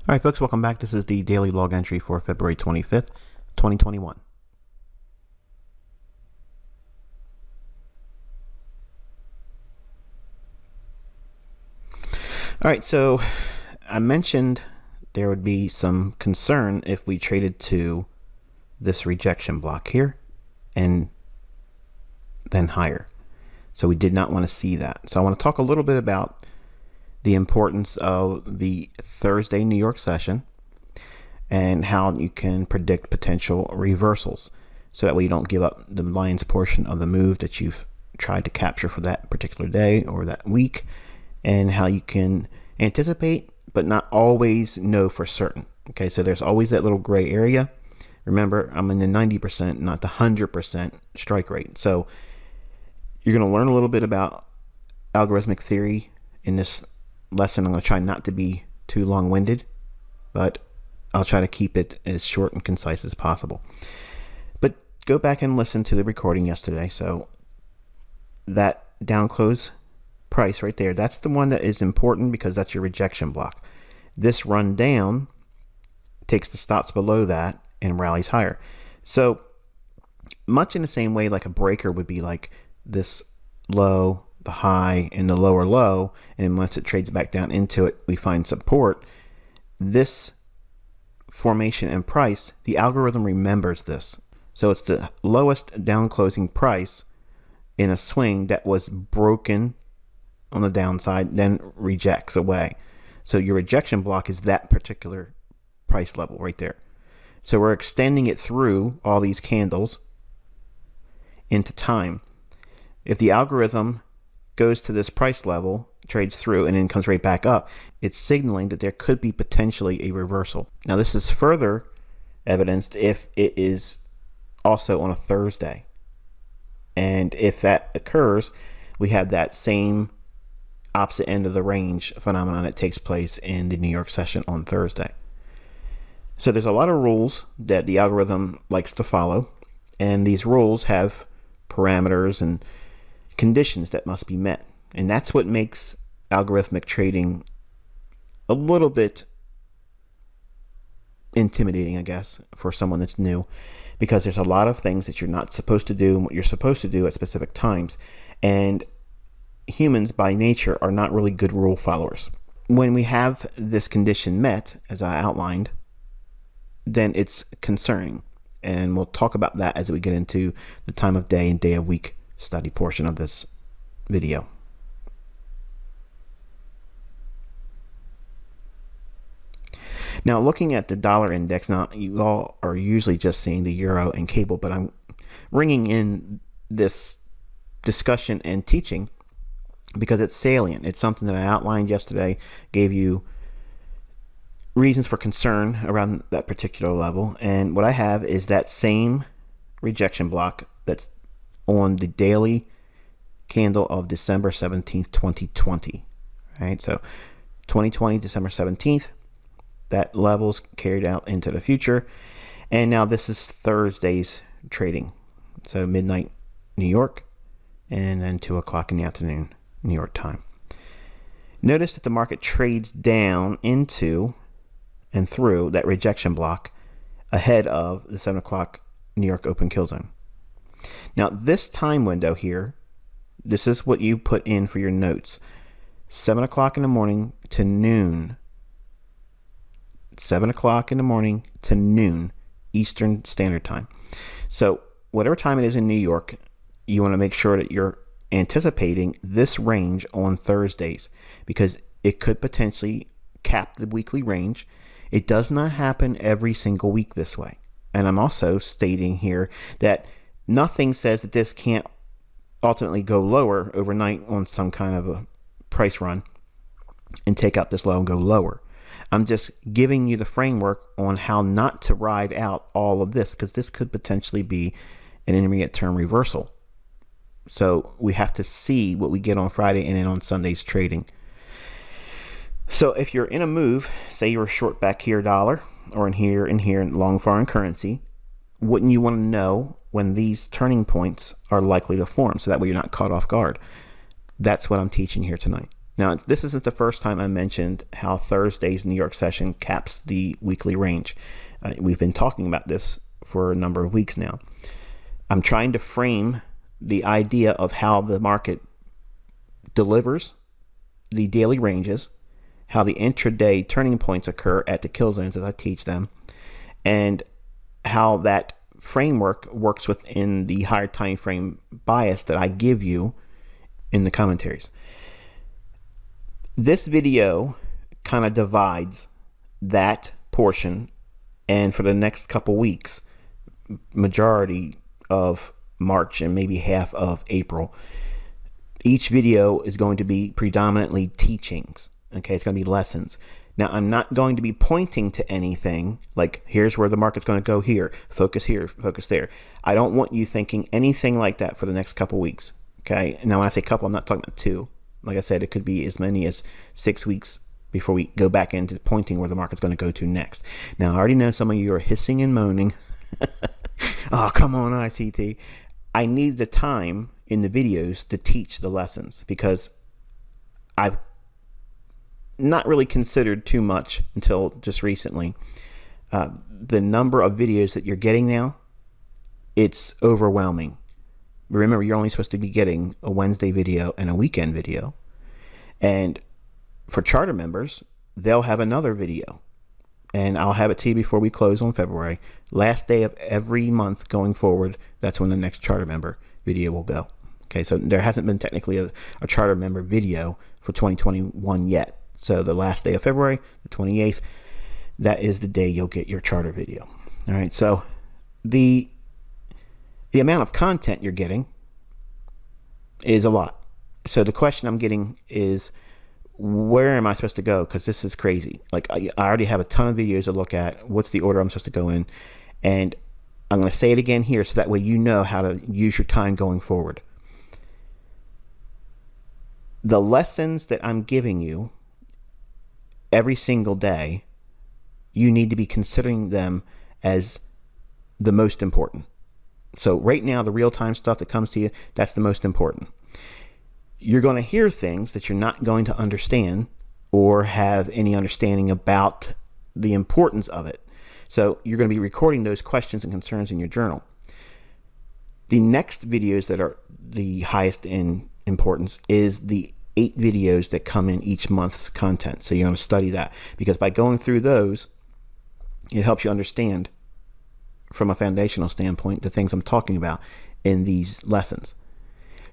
All right, folks, welcome back. This is the daily log entry for February 25th, 2021. All right, so I mentioned there would be some concern if we traded to this rejection block here and then higher. So we did not want to see that. So I want to talk a little bit about the importance of the Thursday New York session and how you can predict potential reversals so that way you don't give up the lion's portion of the move that you've tried to capture for that particular day or that week, and how you can anticipate but not always know for certain. Okay, so there's always that little gray area. Remember, I'm in the 90%, not the 100% strike rate. So you're going to learn a little bit about algorithmic theory in this lesson. I'm going to try not to be too long-winded, but I'll try to keep it as short and concise as possible. But go back and listen to the recording yesterday. So that down close price right there, that's the one that is important because that's your rejection block. This run down takes the stops below that and rallies higher. So much in the same way like a breaker would be like this low, the high, and the lower low, and once it trades back down into it, we find support. This formation and price, the algorithm remembers this. So it's the lowest down closing price in a swing that was broken on the downside, then rejects away. So your rejection block is that particular price level right there. So we're extending it through all these candles into time. If the algorithm goes to this price level, trades through, and then comes right back up, it's signaling that there could be potentially a reversal. Now this is further evidenced if it is also on a Thursday. And if that occurs, we have that same opposite end of the range phenomenon that takes place in the New York session on Thursday. So there's a lot of rules that the algorithm likes to follow, and these rules have parameters and conditions that must be met. And that's what makes algorithmic trading a little bit intimidating, I guess, for someone that's new, because there's a lot of things that you're not supposed to do and what you're supposed to do at specific times. And humans by nature are not really good rule followers. When we have this condition met, as I outlined, then it's concerning. And we'll talk about that as we get into the time of day and day of week study portion of this video. Now, looking at the dollar index, now you all are usually just seeing the euro and cable, but I'm bringing in this discussion and teaching because it's salient. It's something that I outlined yesterday, gave you reasons for concern around that particular level. And what I have is that same rejection block that's on the daily candle of December 17th, 2020. Right? So 2020, December 17th, that level's carried out into the future. And now this is Thursday's trading. So midnight New York, and then 2 o'clock in the afternoon New York time. Notice that the market trades down into and through that rejection block ahead of the 7 o'clock New York open kill zone. Now this time window here, this is what you put in for your notes. 7 o'clock in the morning to noon. 7 o'clock in the morning to noon Eastern Standard Time. So whatever time it is in New York, you want to make sure that you're anticipating this range on Thursdays because it could potentially cap the weekly range. It does not happen every single week this way. And I'm also stating here that nothing says that this can't ultimately go lower overnight on some kind of a price run and take out this low and go lower. I'm just giving you the framework on how not to ride out all of this because this could potentially be an intermediate term reversal. So we have to see what we get on Friday and then on Sunday's trading. So if you're in a move, say you're short back here dollar or in here in long foreign currency, wouldn't you want to know when these turning points are likely to form so that way you're not caught off guard? That's what I'm teaching here tonight. Now, this isn't the first time I mentioned how Thursday's New York session caps the weekly range. We've been talking about this for a number of weeks now. I'm trying to frame the idea of how the market delivers the daily ranges, how the intraday turning points occur at the kill zones as I teach them, and how that framework works within the higher time frame bias that I give you in the commentaries. This video kind of divides that portion, and for the next couple weeks, majority of March and maybe half of April, each video is going to be predominantly teachings. Okay, it's going to be lessons. Now, I'm not going to be pointing to anything like, here's where the market's going to go here, focus there. I don't want you thinking anything like that for the next couple weeks. Okay, now when I say couple, I'm not talking about two. Like I said, it could be as many as 6 weeks before we go back into pointing where the market's going to go to next. Now, I already know some of you are hissing and moaning. Oh, come on, ICT. I need the time in the videos to teach the lessons because I've not really considered too much until just recently. The number of videos that you're getting now, it's overwhelming. Remember, you're only supposed to be getting a Wednesday video and a weekend video. And for charter members, they'll have another video. And I'll have it to you before we close on February. Last day of every month going forward, that's when the next charter member video will go. Okay, so there hasn't been technically a charter member video for 2021 yet. So the last day of February, the 28th, that is the day you'll get your charter video. All right, so the amount of content you're getting is a lot. So the question I'm getting is, where am I supposed to go? Because this is crazy. Like I already have a ton of videos to look at. What's the order I'm supposed to go in? And I'm going to say it again here so that way you know how to use your time going forward. The lessons that I'm giving you every single day, you need to be considering them as the most important. So right now, the real-time stuff that comes to you, that's the most important. You're going to hear things that you're not going to understand or have any understanding about the importance of it. So you're going to be recording those questions and concerns in your journal. The next videos that are the highest in importance is the 8 videos that come in each month's content. So you're going to study that because by going through those, it helps you understand from a foundational standpoint the things I'm talking about in these lessons.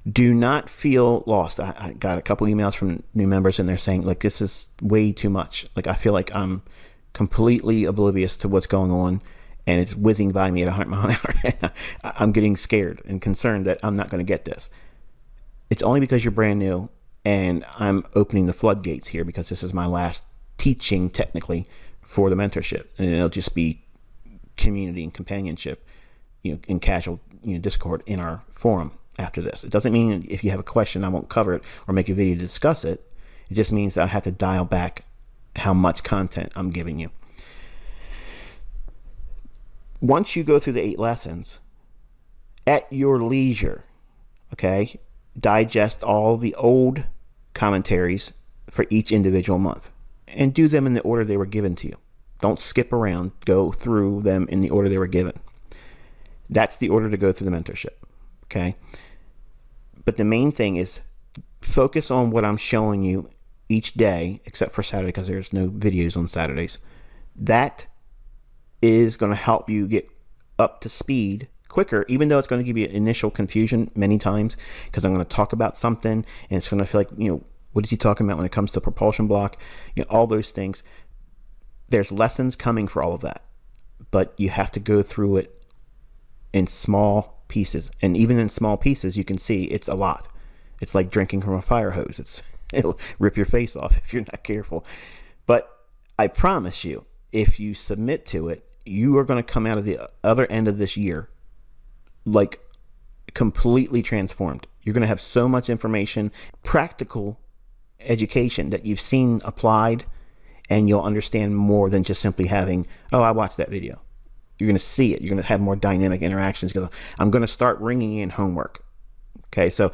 Do not feel lost. I got a couple emails from new members and they're saying like, this is way too much. Like I feel like I'm completely oblivious to what's going on and it's whizzing by me at 100 miles an hour. I'm getting scared and concerned that I'm not going to get this. It's only because you're brand new and I'm opening the floodgates here because this is my last teaching technically for the mentorship, and it'll just be community and companionship, in casual, Discord in our forum after this. It doesn't mean if you have a question, I won't cover it or make a video to discuss it. It just means that I have to dial back how much content I'm giving you. Once you go through the 8 lessons at your leisure, okay, digest all the old commentaries for each individual month and do them in the order they were given to you. Don't skip around. Go through them in the order they were given. That's the order to go through the mentorship. Okay. But the main thing is focus on what I'm showing you each day, except for Saturday because there's no videos on Saturdays. That is going to help you get up to speed quicker, even though it's going to give you initial confusion many times because I'm going to talk about something and it's going to feel like, what is he talking about when it comes to propulsion block? All those things. There's lessons coming for all of that, but you have to go through it in small pieces. And even in small pieces, you can see it's a lot. It's like drinking from a fire hose. It'll rip your face off if you're not careful. But I promise you, if you submit to it, you are going to come out of the other end of this year like completely transformed. You're going to have so much information, practical education that you've seen applied, and you'll understand more than just simply having, oh, I watched that video. You're going to see it. You're going to have more dynamic interactions because I'm going to start bringing in homework. Okay, so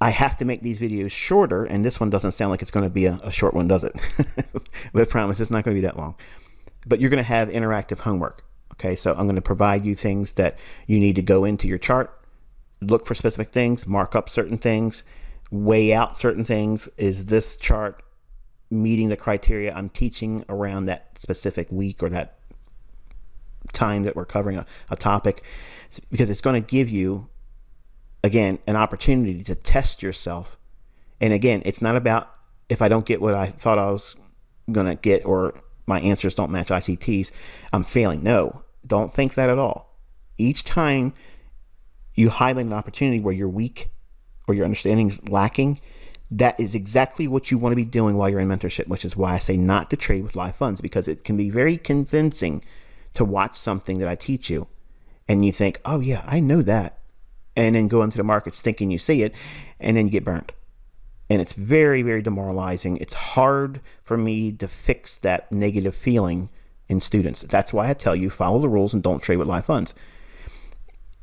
I have to make these videos shorter, and this one doesn't sound like it's going to be a short one, does it? But I promise it's not going to be that long. But you're going to have interactive homework. Okay, so I'm going to provide you things that you need to go into your chart, look for specific things, mark up certain things, weigh out certain things. Is this chart meeting the criteria I'm teaching around that specific week or that time that we're covering a topic? Because it's going to give you, again, an opportunity to test yourself. And again, it's not about if I don't get what I thought I was going to get or my answers don't match ICT's, I'm failing. No, don't think that at all. Each time you highlight an opportunity where you're weak or your understanding's lacking, that is exactly what you want to be doing while you're in mentorship, which is why I say not to trade with live funds, because it can be very convincing to watch something that I teach you and you think, oh yeah, I know that. And then go into the markets thinking you see it, and then you get burned. And it's very, very demoralizing. It's hard for me to fix that negative feeling in students. That's why I tell you, follow the rules and don't trade with live funds.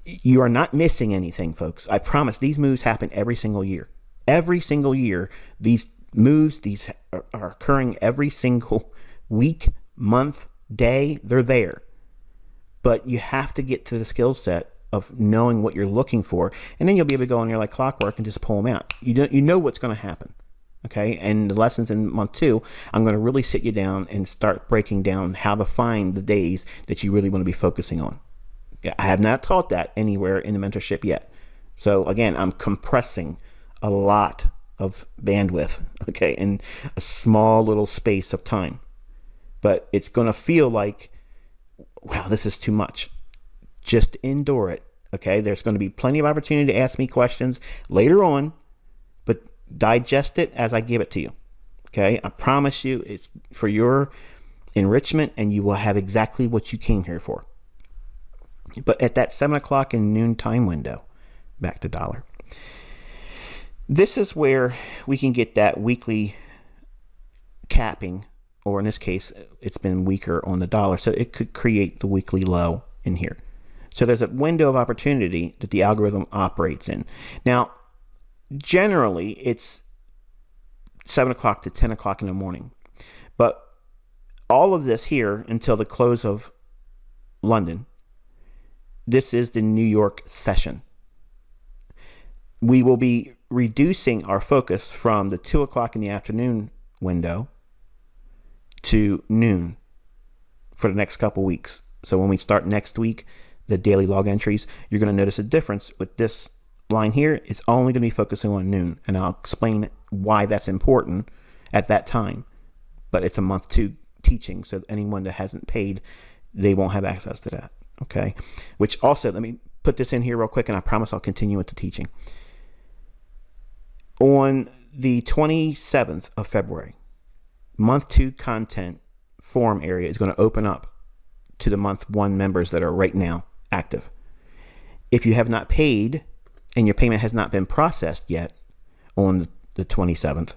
You are not missing anything, folks. I promise these moves happen every single year. Every single year, these moves, these are occurring every single week, month, day. They're there. But you have to get to the skill set of knowing what you're looking for, and then you'll be able to go in there like clockwork and just pull them out. You know what's going to happen, okay? And the lessons in month 2, I'm going to really sit you down and start breaking down how to find the days that you really want to be focusing on. I have not taught that anywhere in the mentorship yet. So again, I'm compressing a lot of bandwidth, okay, in a small little space of time. But it's going to feel like, wow, this is too much. Just endure it, okay? There's going to be plenty of opportunity to ask me questions later on, but digest it as I give it to you, okay? I promise you it's for your enrichment, and you will have exactly what you came here for. But at that 7 o'clock and noon time window, back to dollar, this is where we can get that weekly capping, or in this case, it's been weaker on the dollar, so it could create the weekly low in here. So there's a window of opportunity that the algorithm operates in. Now, generally, it's 7 o'clock to 10 o'clock in the morning. But all of this here until the close of London, this is the New York session. We will be reducing our focus from the 2 o'clock in the afternoon window to noon for the next couple weeks. So when we start next week, the daily log entries, you're going to notice a difference with this line here. It's only going to be focusing on noon, and I'll explain why that's important at that time. But it's a month 2 teaching, so anyone that hasn't paid, they won't have access to that. Okay, which also, let me put this in here real quick, and I promise I'll continue with the teaching. On the 27th of February, month 2 content forum area is going to open up to the month 1 members that are right now active. If you have not paid and your payment has not been processed yet on the 27th,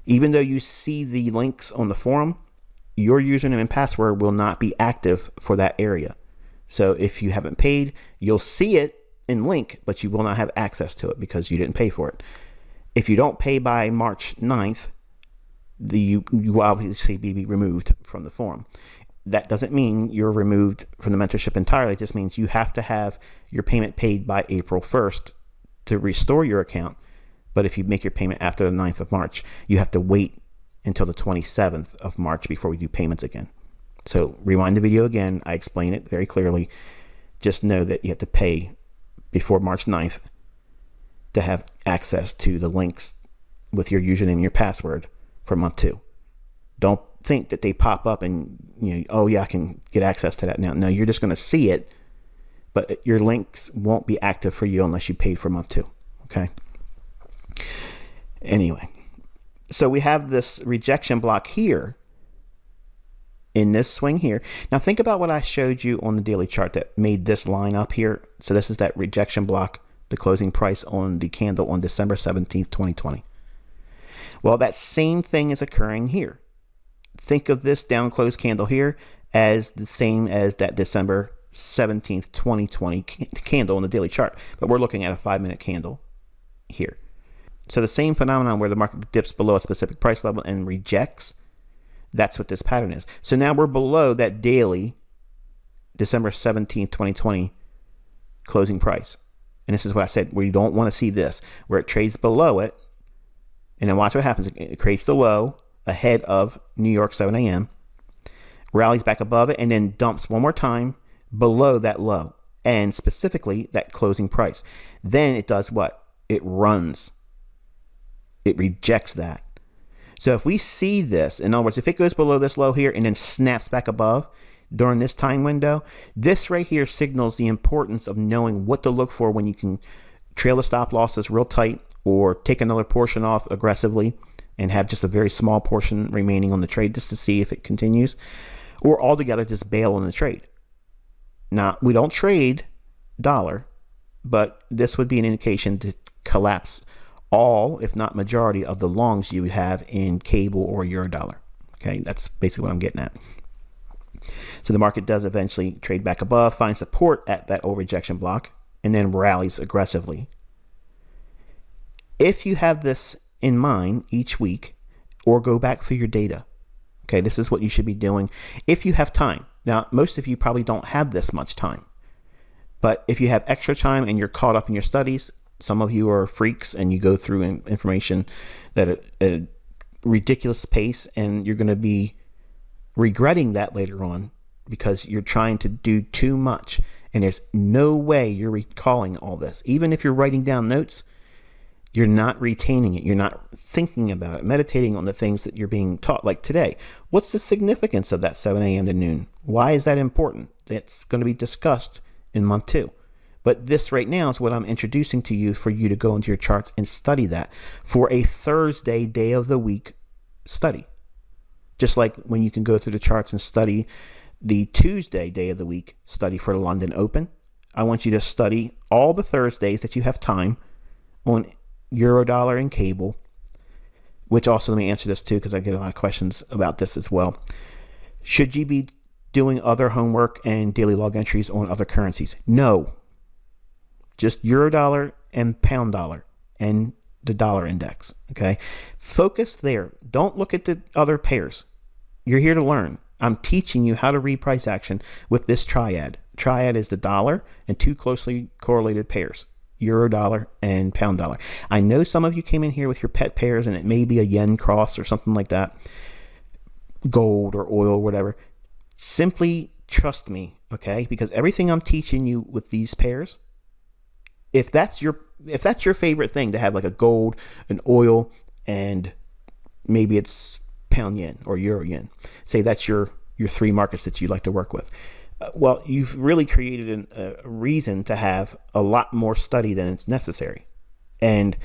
even though you see the links on the forum, your username and password will not be active for that area. So if you haven't paid, you'll see it in link, but you will not have access to it because you didn't pay for it. If you don't pay by March 9th, you will obviously be removed from the forum. That doesn't mean you're removed from the mentorship entirely. It just means you have to have your payment paid by April 1st to restore your account. But if you make your payment after the 9th of March, you have to wait until the 27th of March before we do payments again. So rewind the video again. I explain it very clearly. Just know that you have to pay before March 9th to have access to the links with your username and your password for month 2. Don't think that they pop up and, oh yeah, I can get access to that now. No, you're just going to see it, but your links won't be active for you unless you paid for month 2. Okay. Anyway, so we have this rejection block here in this swing here. Now think about what I showed you on the daily chart that made this line up here. So this is that rejection block, the closing price on the candle on December 17th, 2020. Well, that same thing is occurring here. Think of this down close candle here as the same as that December 17th, 2020 candle on the daily chart. But we're looking at a 5-minute candle here. So the same phenomenon where the market dips below a specific price level and rejects, that's what this pattern is. So now we're below that daily December 17th, 2020 closing price. And this is what I said, where you don't want to see this, where it trades below it. And then watch what happens. It creates the low ahead of New York 7 a.m., rallies back above it, and then dumps one more time below that low, and specifically that closing price. Then it does what? It runs. It rejects that. So if we see this, in other words, if it goes below this low here and then snaps back above during this time window, this right here signals the importance of knowing what to look for when you can trail the stop losses real tight or take another portion off aggressively and have just a very small portion remaining on the trade just to see if it continues, or altogether just bail on the trade. Now, we don't trade dollar, but this would be an indication to collapse all, if not majority, of the longs you would have in cable or euro dollar. Okay, that's basically what I'm getting at. So the market does eventually trade back above, find support at that old rejection block, and then rallies aggressively. If you have this in mind each week, or go back through your data, okay, this is what you should be doing if you have time. Now, most of you probably don't have this much time, but if you have extra time and you're caught up in your studies, some of you are freaks and you go through information at a ridiculous pace, and you're going to be regretting that later on because you're trying to do too much, and there's no way you're recalling all this. Even if you're writing down notes, you're not retaining it. You're not thinking about it, meditating on the things that you're being taught. Like today, what's the significance of that 7 a.m. to noon? Why is that important? That's going to be discussed in month 2. But this right now is what I'm introducing to you for you to go into your charts and study that for a Thursday day of the week study. Just like when you can go through the charts and study the Tuesday day of the week study for the London Open. I want you to study all the Thursdays that you have time on Eurodollar and cable, which also, let me answer this too, because I get a lot of questions about this as well. Should you be doing other homework and daily log entries on other currencies? No. Just Eurodollar and pound dollar and the dollar index. Okay. Focus there. Don't look at the other pairs. You're here to learn. I'm teaching you how to read price action with this triad. Triad is the dollar and 2 closely correlated pairs, euro dollar and pound dollar. I know some of you came in here with your pet pairs and it may be a yen cross or something like that, gold or oil or whatever. Simply trust me, okay? Because everything I'm teaching you with these pairs, if that's your favorite thing to have, like a gold, an oil, and maybe it's pound yen or euro yen, say that's your 3 markets that you like to work with. Well, you've really created a reason to have a lot more study than it's necessary. And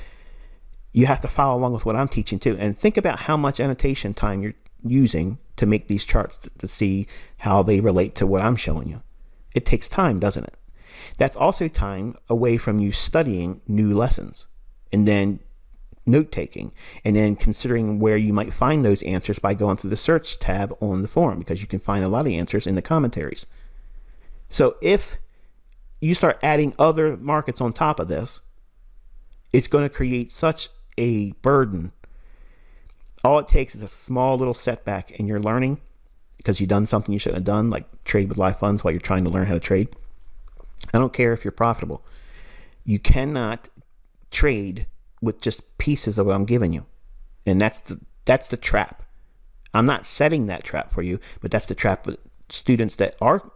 you have to follow along with what I'm teaching too. And think about how much annotation time you're using to make these charts to see how they relate to what I'm showing you. It takes time, doesn't it? That's also time away from you studying new lessons and then note-taking and then considering where you might find those answers by going through the search tab on the forum, because you can find a lot of answers in the commentaries. So if you start adding other markets on top of this, it's going to create such a burden. All it takes is a small little setback in your learning because you've done something you shouldn't have done, like trade with live funds while you're trying to learn how to trade. I don't care if you're profitable. You cannot trade with just pieces of what I'm giving you. And that's the trap. I'm not setting that trap for you, but that's the trap with students that are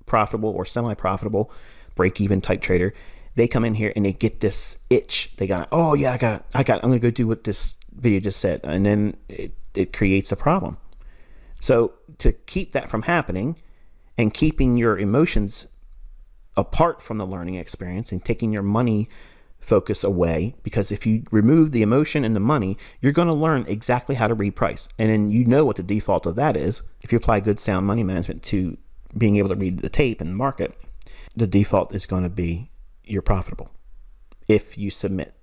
profitable or semi-profitable, break-even type trader. They come in here and they get this itch. They got, oh yeah, I'm going to go do what this video just said. And then it creates a problem. So to keep that from happening and keeping your emotions apart from the learning experience and taking your money focus away, because if you remove the emotion and the money, you're going to learn exactly how to read price. And then you know what the default of that is. If you apply good sound money management to being able to read the tape and market, the default is going to be you're profitable if you submit.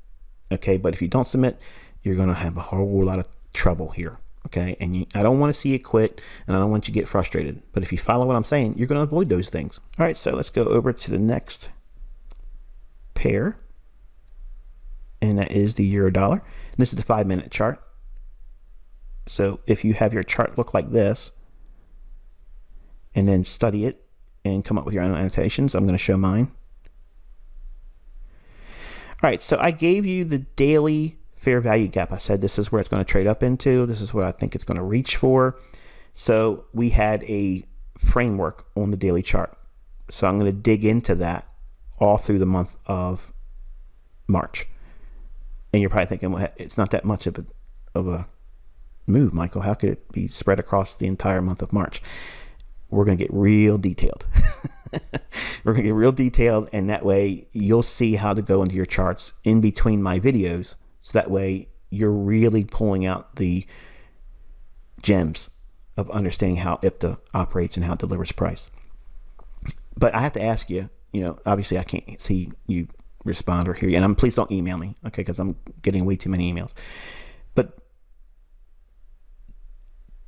Okay, but if you don't submit, you're going to have a whole lot of trouble here. Okay, and I don't want to see you quit, and I don't want you to get frustrated. But if you follow what I'm saying, you're going to avoid those things. All right, so let's go over to the next pair, and that is the euro dollar. This is the 5-minute chart. So if you have your chart look like this and then study it and come up with your own annotations, I'm going to show mine. All right, so I gave you the daily fair value gap. I said this is where it's going to trade up into. This is what I think it's going to reach for. So we had a framework on the daily chart. So I'm going to dig into that all through the month of March. And you're probably thinking, well, it's not that much of a move, Michael. How could it be spread across the entire month of March? We're going to get real detailed. We're going to get real detailed, and that way you'll see how to go into your charts in between my videos. So that way you're really pulling out the gems of understanding how IPTA operates and how it delivers price. But I have to ask you, obviously I can't see you respond or hear you, and please don't email me, okay, because I'm getting way too many emails. But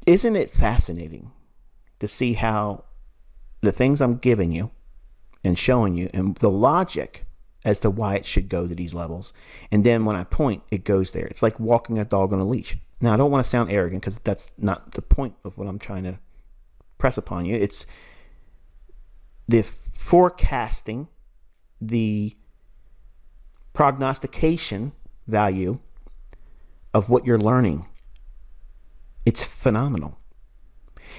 isn't it fascinating to see how the things I'm giving you and showing you and the logic as to why it should go to these levels, and then when I point, it goes there. It's like walking a dog on a leash. Now, I don't want to sound arrogant, because that's not the point of what I'm trying to press upon you. It's the forecasting, the prognostication value of what you're learning. It's phenomenal.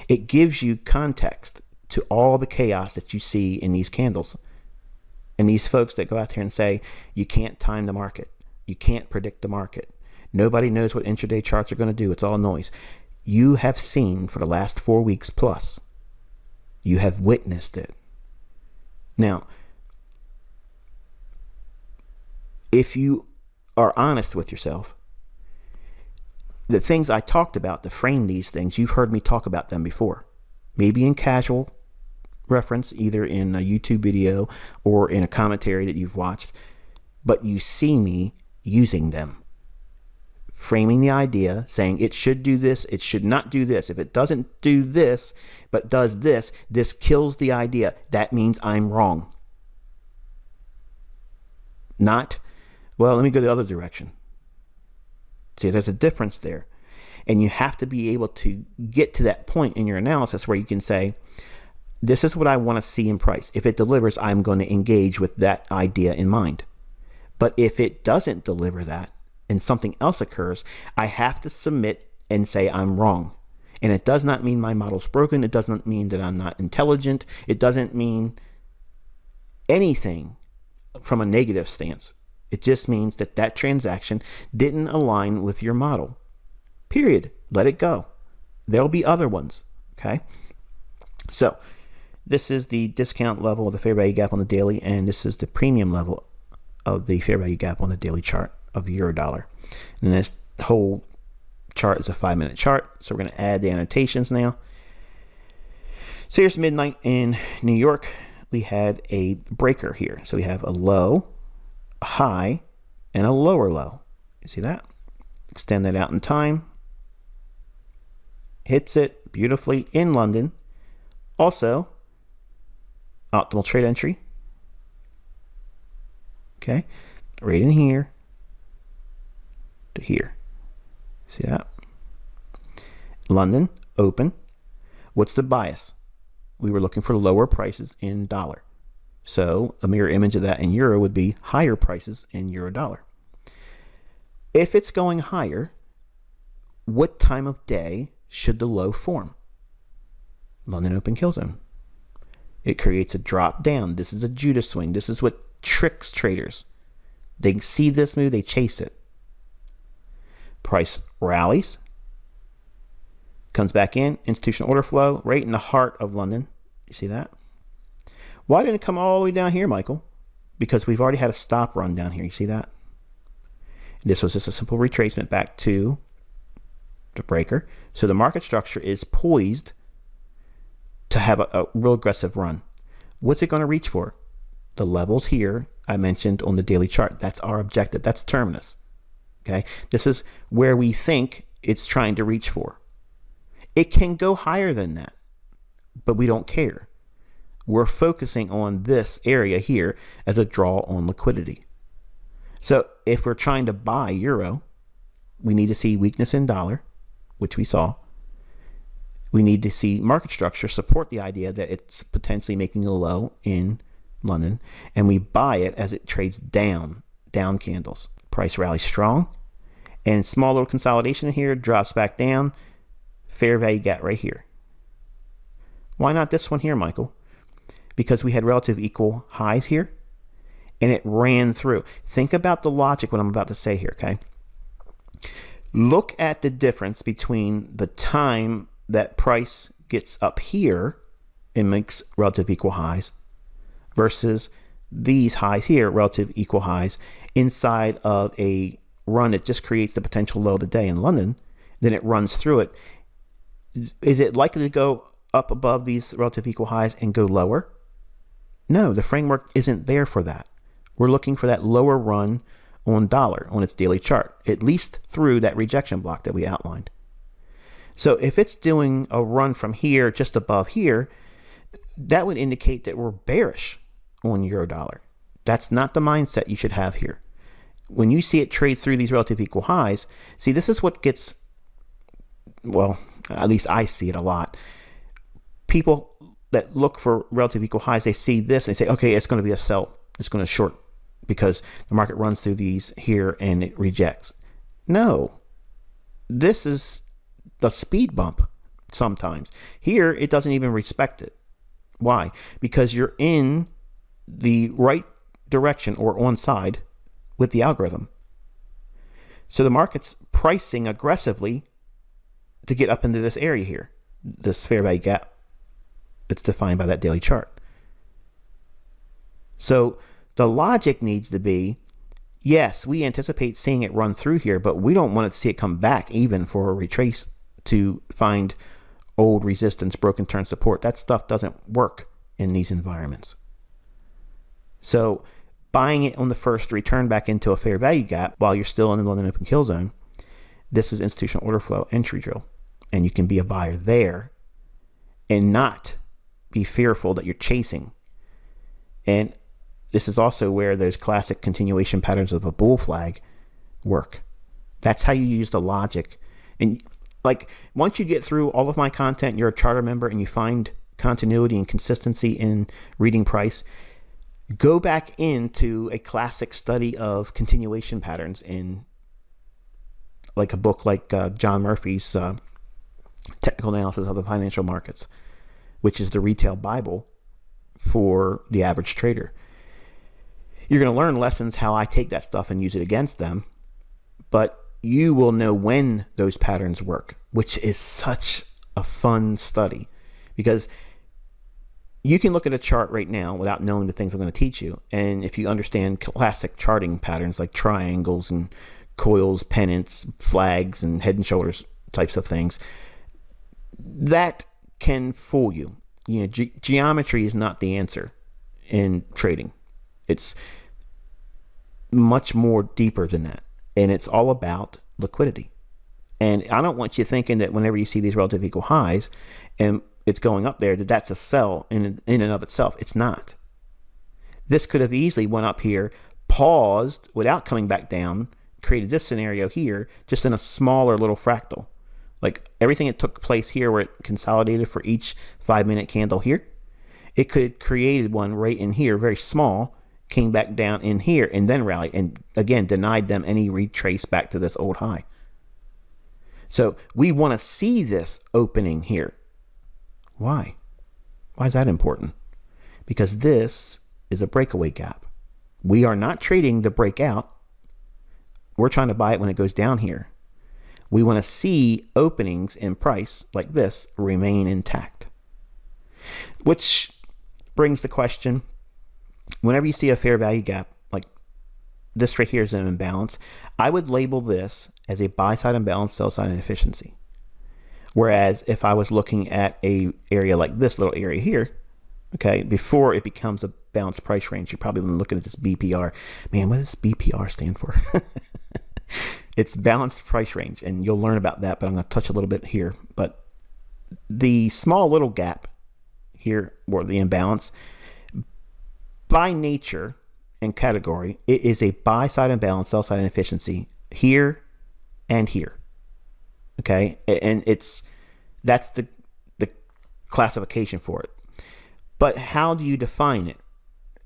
It gives you context to all the chaos that you see in these candles. And these folks that go out there and say, you can't time the market. You can't predict the market. Nobody knows what intraday charts are going to do. It's all noise. You have seen for the last 4 weeks plus. You have witnessed it. Now, if you are honest with yourself, the things I talked about to frame these things, you've heard me talk about them before. Maybe in casual reference, either in a YouTube video or in a commentary that you've watched, but you see me using them. Framing the idea, saying it should do this, it should not do this. If it doesn't do this, but does this, this kills the idea. That means I'm wrong. Not, well, let me go the other direction. See, there's a difference there. And you have to be able to get to that point in your analysis where you can say, this is what I want to see in price. If it delivers, I'm going to engage with that idea in mind. But if it doesn't deliver that and something else occurs, I have to submit and say I'm wrong. And it does not mean my model's broken. It does not mean that I'm not intelligent. It doesn't mean anything from a negative stance. It just means that that transaction didn't align with your model. Period. Let it go. There'll be other ones. Okay. So this is the discount level of the fair value gap on the daily, and this is the premium level of the fair value gap on the daily chart of euro dollar. And this whole chart is a 5-minute chart. So we're going to add the annotations now. So here's midnight in New York. We had a breaker here. So we have a low, a high, and a lower low. You see that? Extend that out in time. Hits it beautifully in London. Also, optimal trade entry. Okay, right in here to here. See that? London, open. What's the bias? We were looking for lower prices in dollar. So a mirror image of that in euro would be higher prices in euro dollar. If it's going higher, what time of day should the low form? London open kill zone. It creates a drop down. This is a Judas swing. This is what tricks traders. They see this move, they chase it. Price rallies, comes back in, institutional order flow, right in the heart of London. You see that? Why didn't it come all the way down here, Michael? Because we've already had a stop run down here. You see that? This was just a simple retracement back to the breaker. So the market structure is poised to have a real aggressive run. What's it going to reach for? The levels here I mentioned on the daily chart. That's our objective. That's terminus. Okay, this is where we think it's trying to reach for. It can go higher than that, but we don't care. We're focusing on this area here as a draw on liquidity. So if we're trying to buy euro we need to see weakness in dollar, which we saw. We need to see market structure support the idea that it's potentially making a low in London, and we buy it as it trades down candles. Price rally strong, and small little consolidation here, drops back down, fair value gap right here. Why not this one here, Michael? Because we had relative equal highs here, and it ran through. Think about the logic, what I'm about to say here, okay? Look at the difference between the time that price gets up here and makes relative equal highs versus these highs here, relative equal highs, inside of a run that just creates the potential low of the day in London. Then it runs through it. Is it likely to go up above these relative equal highs and go lower? No, the framework isn't there for that. We're looking for that lower run on dollar on its daily chart, at least through that rejection block that we outlined. So if it's doing a run from here just above here, that would indicate that we're bearish on euro dollar. That's not the mindset you should have here. When you see it trade through these relative equal highs, see, this is what gets, well, at least I see it a lot. People that look for relative equal highs, they see this and they say, okay, it's going to be a sell. It's going to short because the market runs through these here and it rejects. No, this is a speed bump sometimes. Here, it doesn't even respect it. Why? Because you're in the right direction or on side with the algorithm. So the market's pricing aggressively to get up into this area here, this fair value gap. It's defined by that daily chart. So the logic needs to be, yes, we anticipate seeing it run through here, but we don't want to see it come back even for a retrace to find old resistance, broken turn support. That stuff doesn't work in these environments. So buying it on the first return back into a fair value gap while you're still in the London open kill zone, this is institutional order flow entry drill. And you can be a buyer there and not be fearful that you're chasing. And this is also where those classic continuation patterns of a bull flag work. That's how you use the logic. And like, once you get through all of my content, you're a charter member and you find continuity and consistency in reading price, go back into a classic study of continuation patterns in like a book like John Murphy's Technical Analysis of the Financial Markets, which is the retail Bible for the average trader. You're going to learn lessons how I take that stuff and use it against them, but you will know when those patterns work, which is such a fun study because you can look at a chart right now without knowing the things I'm going to teach you. And if you understand classic charting patterns like triangles and coils, pennants, flags, and head and shoulders types of things, that can fool you. You know, geometry is not the answer in trading. It's much more deeper than that. And it's all about liquidity. And I don't want you thinking that whenever you see these relative equal highs and it's going up there, that that's a sell in and of itself. It's not. This could have easily went up here, paused without coming back down, created this scenario here, just in a smaller little fractal. Like everything that took place here where it consolidated for each 5-minute candle here, it could have created one right in here, very small, came back down in here and then rallied and again denied them any retrace back to this old high. So we want to see this opening here. Why? Why is that important? Because this is a breakaway gap. We are not trading the breakout. We're trying to buy it when it goes down here. We want to see openings in price like this remain intact. Which brings the question, whenever you see a fair value gap, like this right here is an imbalance, I would label this as a buy side imbalance, sell side inefficiency. Whereas if I was looking at a area like this little area here, okay, before it becomes a balanced price range, you're probably looking at this BPR. Man, what does BPR stand for? It's balanced price range, and you'll learn about that, but I'm going to touch a little bit here. But the small little gap here, or the imbalance, by nature and category, it is a buy side imbalance, sell side inefficiency here and here. Okay, and that's the classification for it. But how do you define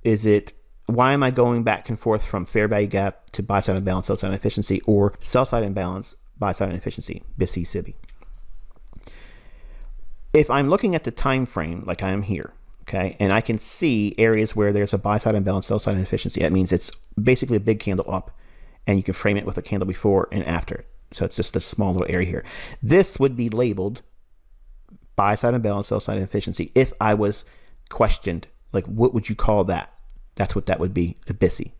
it? Why am I going back and forth from fair value gap to buy side imbalance, sell side inefficiency, or sell side imbalance, buy side inefficiency, BISI, SIBI? If I'm looking at the time frame like I am here, okay, and I can see areas where there's a buy side imbalance, sell side inefficiency, that means it's basically a big candle up, and you can frame it with a candle before and after. So it's just a small little area here. This would be labeled buy side imbalance, sell side inefficiency. If I was questioned, like, what would you call that? That's what that would be, a BISI.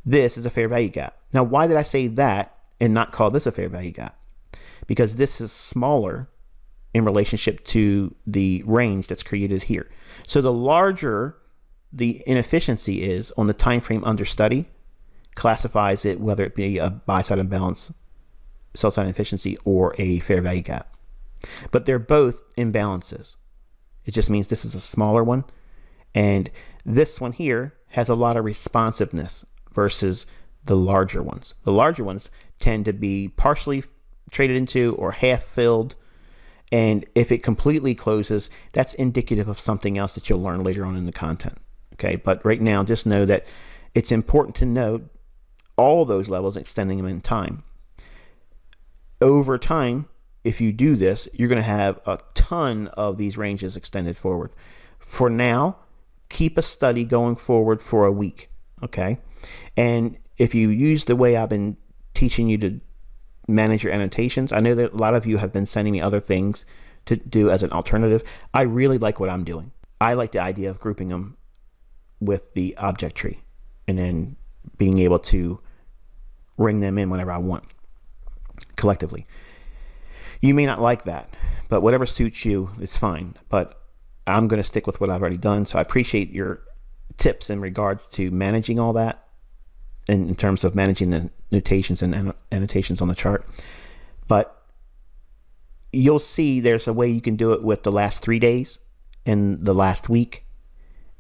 This is a fair value gap. Now, why did I say that and not call this a fair value gap? Because this is smaller in relationship to the range that's created here. So the larger the inefficiency is on the time frame under study, classifies it whether it be a buy side imbalance, sell side inefficiency, or a fair value gap. But they're both imbalances. It just means this is a smaller one, and this one here has a lot of responsiveness versus the larger ones. The larger ones tend to be partially traded into or half filled, and if it completely closes, that's indicative of something else that you'll learn later on in the content. Okay, but right now just know that it's important to note all those levels, extending them in time. Over time, if you do this, you're going to have a ton of these ranges extended forward. For now, keep a study going forward for a week, okay? And if you use the way I've been teaching you to manage your annotations, I know that a lot of you have been sending me other things to do as an alternative. I really like what I'm doing. I like the idea of grouping them with the object tree and then being able to ring them in whenever I want collectively. You may not like that, but whatever suits you is fine. But I'm going to stick with what I've already done. So I appreciate your tips in regards to managing all that in terms of managing the notations and annotations on the chart. But you'll see there's a way you can do it with the last 3 days and the last week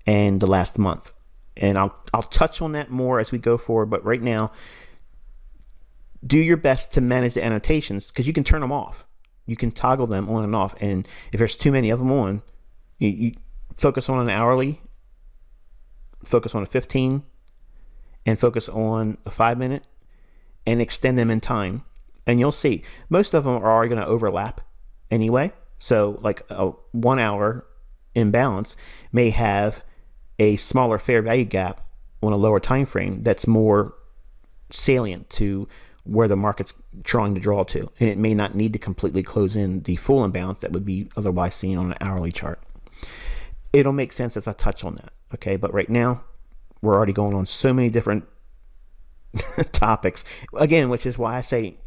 and the last month. And I'll touch on that more as we go forward. But right now, do your best to manage the annotations, because you can turn them off. You can toggle them on and off. And if there's too many of them on, you focus on an hourly, focus on a 15, and focus on a 5 minute, and extend them in time. And you'll see most of them are already going to overlap anyway. So like a 1 hour imbalance may have a smaller fair value gap on a lower time frame that's more salient to where the market's trying to draw to, and it may not need to completely close in the full imbalance that would be otherwise seen on an hourly chart. It'll make sense as I touch on that, okay? But right now, we're already going on so many different topics, again, which is why I say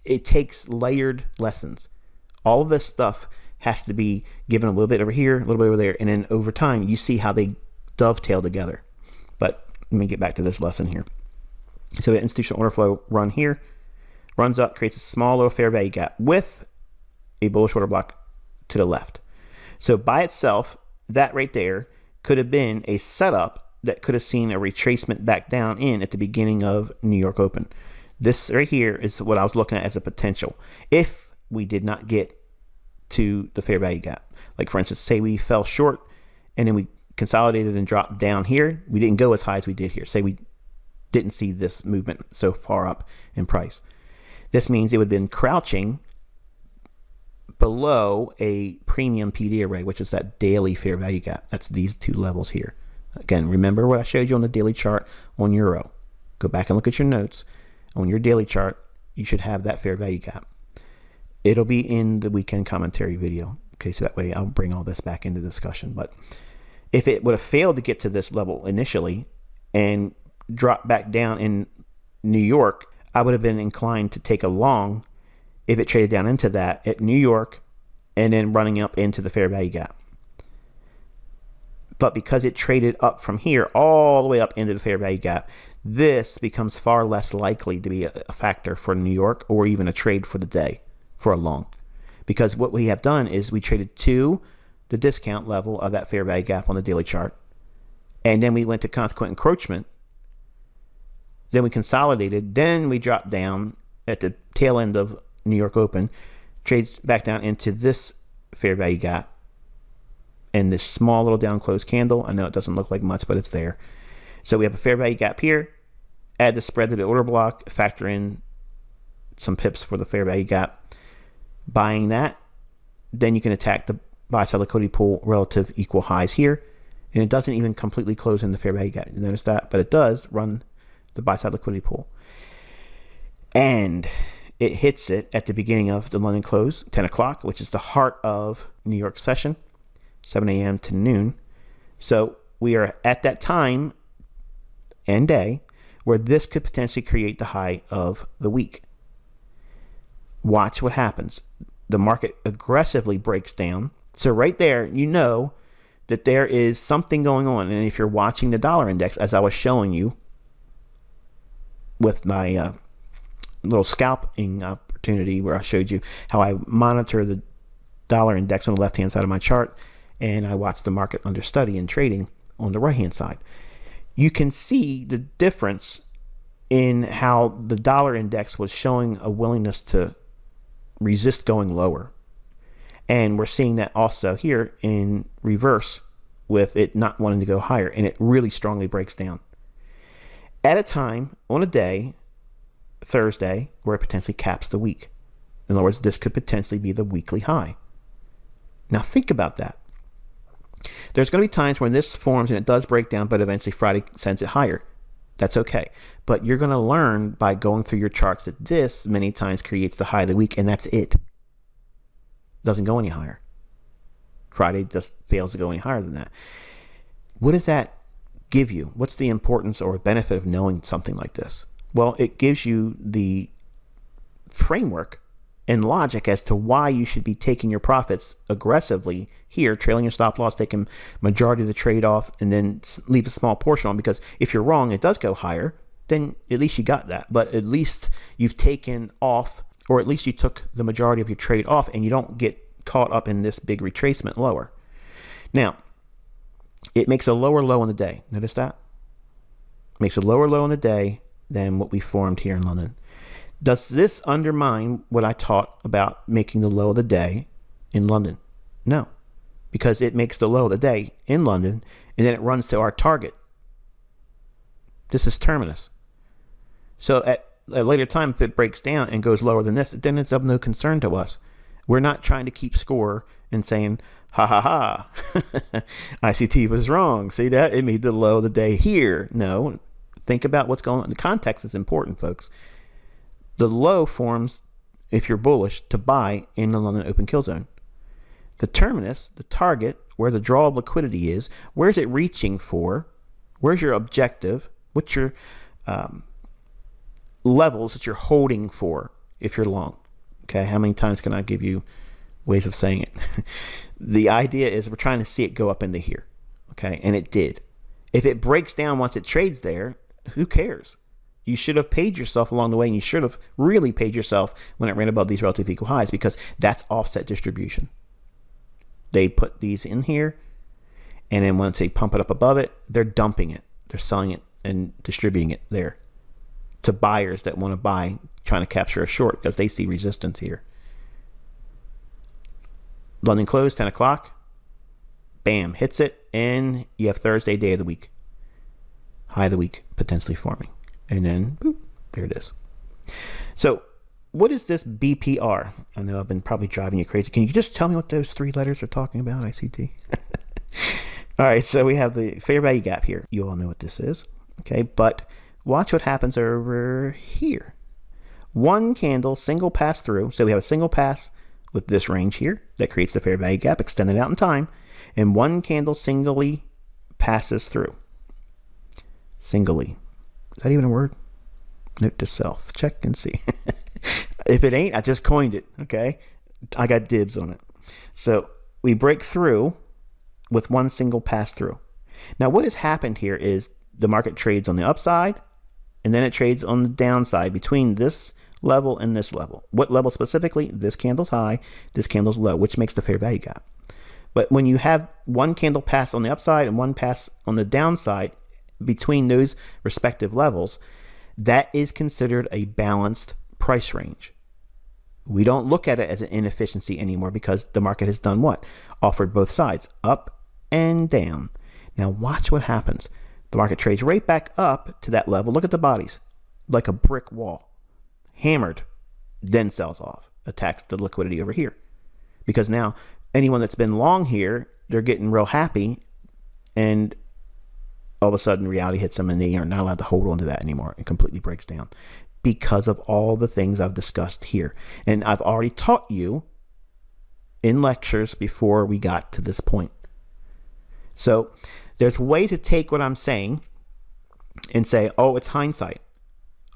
it takes layered lessons. All of this stuff has to be given a little bit over here, a little bit over there, and then over time, you see how they dovetail together. But let me get back to this lesson here. So the institutional order flow run here, runs up, creates a small little fair value gap with a bullish order block to the left. So by itself, that right there could have been a setup that could have seen a retracement back down in at the beginning of New York Open. This right here is what I was looking at as a potential if we did not get to the fair value gap. Like for instance, say we fell short and then we consolidated and dropped down here. We didn't go as high as we did here. Say we didn't see this movement so far up in price. This means it would have been crouching below a premium PD array, which is that daily fair value gap. That's these two levels here. Again, remember what I showed you on the daily chart on Euro. Go back and look at your notes. On your daily chart, you should have that fair value gap. It'll be in the weekend commentary video. Okay, so that way I'll bring all this back into discussion. But if it would have failed to get to this level initially and drop back down in New York, I would have been inclined to take a long if it traded down into that at New York and then running up into the fair value gap. But because it traded up from here all the way up into the fair value gap, this becomes far less likely to be a factor for New York or even a trade for the day for a long. Because what we have done is we traded to the discount level of that fair value gap on the daily chart, and then we went to consequent encroachment. Then we consolidated, then we dropped down at the tail end of New York Open, trades back down into this fair value gap and this small little down close candle. I know it doesn't look like much, but it's there. So we have a fair value gap here. Add the spread to the order block, factor in some pips for the fair value gap. Buying that, then you can attack the buy side liquidity pool relative equal highs here. And it doesn't even completely close in the fair value gap. You notice that? But it does run the buy side liquidity pool. And it hits it at the beginning of the London close, 10 o'clock, which is the heart of New York session, 7 a.m. to noon. So we are at that time and day where this could potentially create the high of the week. Watch what happens. The market aggressively breaks down. So right there, you know that there is something going on. And if you're watching the dollar index, as I was showing you with my little scalping opportunity where I showed you how I monitor the dollar index on the left-hand side of my chart, and I watch the market under study and trading on the right-hand side. You can see the difference in how the dollar index was showing a willingness to resist going lower. And we're seeing that also here in reverse with it not wanting to go higher, and it really strongly breaks down. At a time, on a day, Thursday, where it potentially caps the week. In other words, this could potentially be the weekly high. Now think about that. There's going to be times when this forms and it does break down, but eventually Friday sends it higher. That's okay. But you're going to learn by going through your charts that this many times creates the high of the week, and that's it. Doesn't go any higher. Friday just fails to go any higher than that. What does that give you? What's the importance or benefit of knowing something like this? Well, it gives you the framework and logic as to why you should be taking your profits aggressively here, trailing your stop loss, taking majority of the trade off, and then leave a small portion on, because if you're wrong, it does go higher, then at least you got that. But at least you've taken off, or at least you took the majority of your trade off, and you don't get caught up in this big retracement lower. Now, it makes a lower low on the day. Notice that? Makes a lower low on the day than what we formed here in London. Does this undermine what I taught about making the low of the day in London? No, because it makes the low of the day in London, and then it runs to our target. This is terminus. So at a later time, if it breaks down and goes lower than this, then it's of no concern to us. We're not trying to keep score and saying, ha ha ha, ICT was wrong. See that? It made the low of the day here. No, think about what's going on. The context is important, folks. The low forms, if you're bullish, to buy in the London open kill zone. The terminus, the target, where the draw of liquidity is, where's it reaching for? Where's your objective? What's your levels that you're holding for if you're long? Okay, how many times can I give you ways of saying it? The idea is we're trying to see it go up into here. Okay, and it did. If it breaks down once it trades there, who cares? You should have paid yourself along the way, and you should have really paid yourself when it ran above these relative equal highs, because that's offset distribution. They put these in here, and then once they pump it up above it, they're dumping it. They're selling it and distributing it there to buyers that want to buy, trying to capture a short because they see resistance here. London closed, 10 o'clock. Bam, hits it, and you have Thursday, day of the week. High of the week potentially forming. And then, boop, there it is. So what is this BPR? I know I've been probably driving you crazy. Can you just tell me what those three letters are talking about, ICT? All right, so we have the fair value gap here. You all know what this is. Okay, but watch what happens over here. One candle, single pass through. So we have a single pass with this range here that creates the fair value gap, extended out in time. And one candle singly passes through. Singly. Is that even a word? Note to self. Check and see. If it ain't, I just coined it. Okay. I got dibs on it. So we break through with one single pass through. Now what has happened here is the market trades on the upside, and then it trades on the downside between this level and this level. What level specifically? This candle's high, this candle's low, which makes the fair value gap. But when you have one candle pass on the upside and one pass on the downside between those respective levels, that is considered a balanced price range. We don't look at it as an inefficiency anymore because the market has done what? Offered both sides, up and down. Now watch what happens. The market trades right back up to that level. Look at the bodies, like a brick wall. Hammered, then sells off, attacks the liquidity over here. Because now anyone that's been long here, they're getting real happy, and all of a sudden reality hits them and they are not allowed to hold on to that anymore. It completely breaks down because of all the things I've discussed here. And I've already taught you in lectures before we got to this point. So there's a way to take what I'm saying and say, oh, it's hindsight.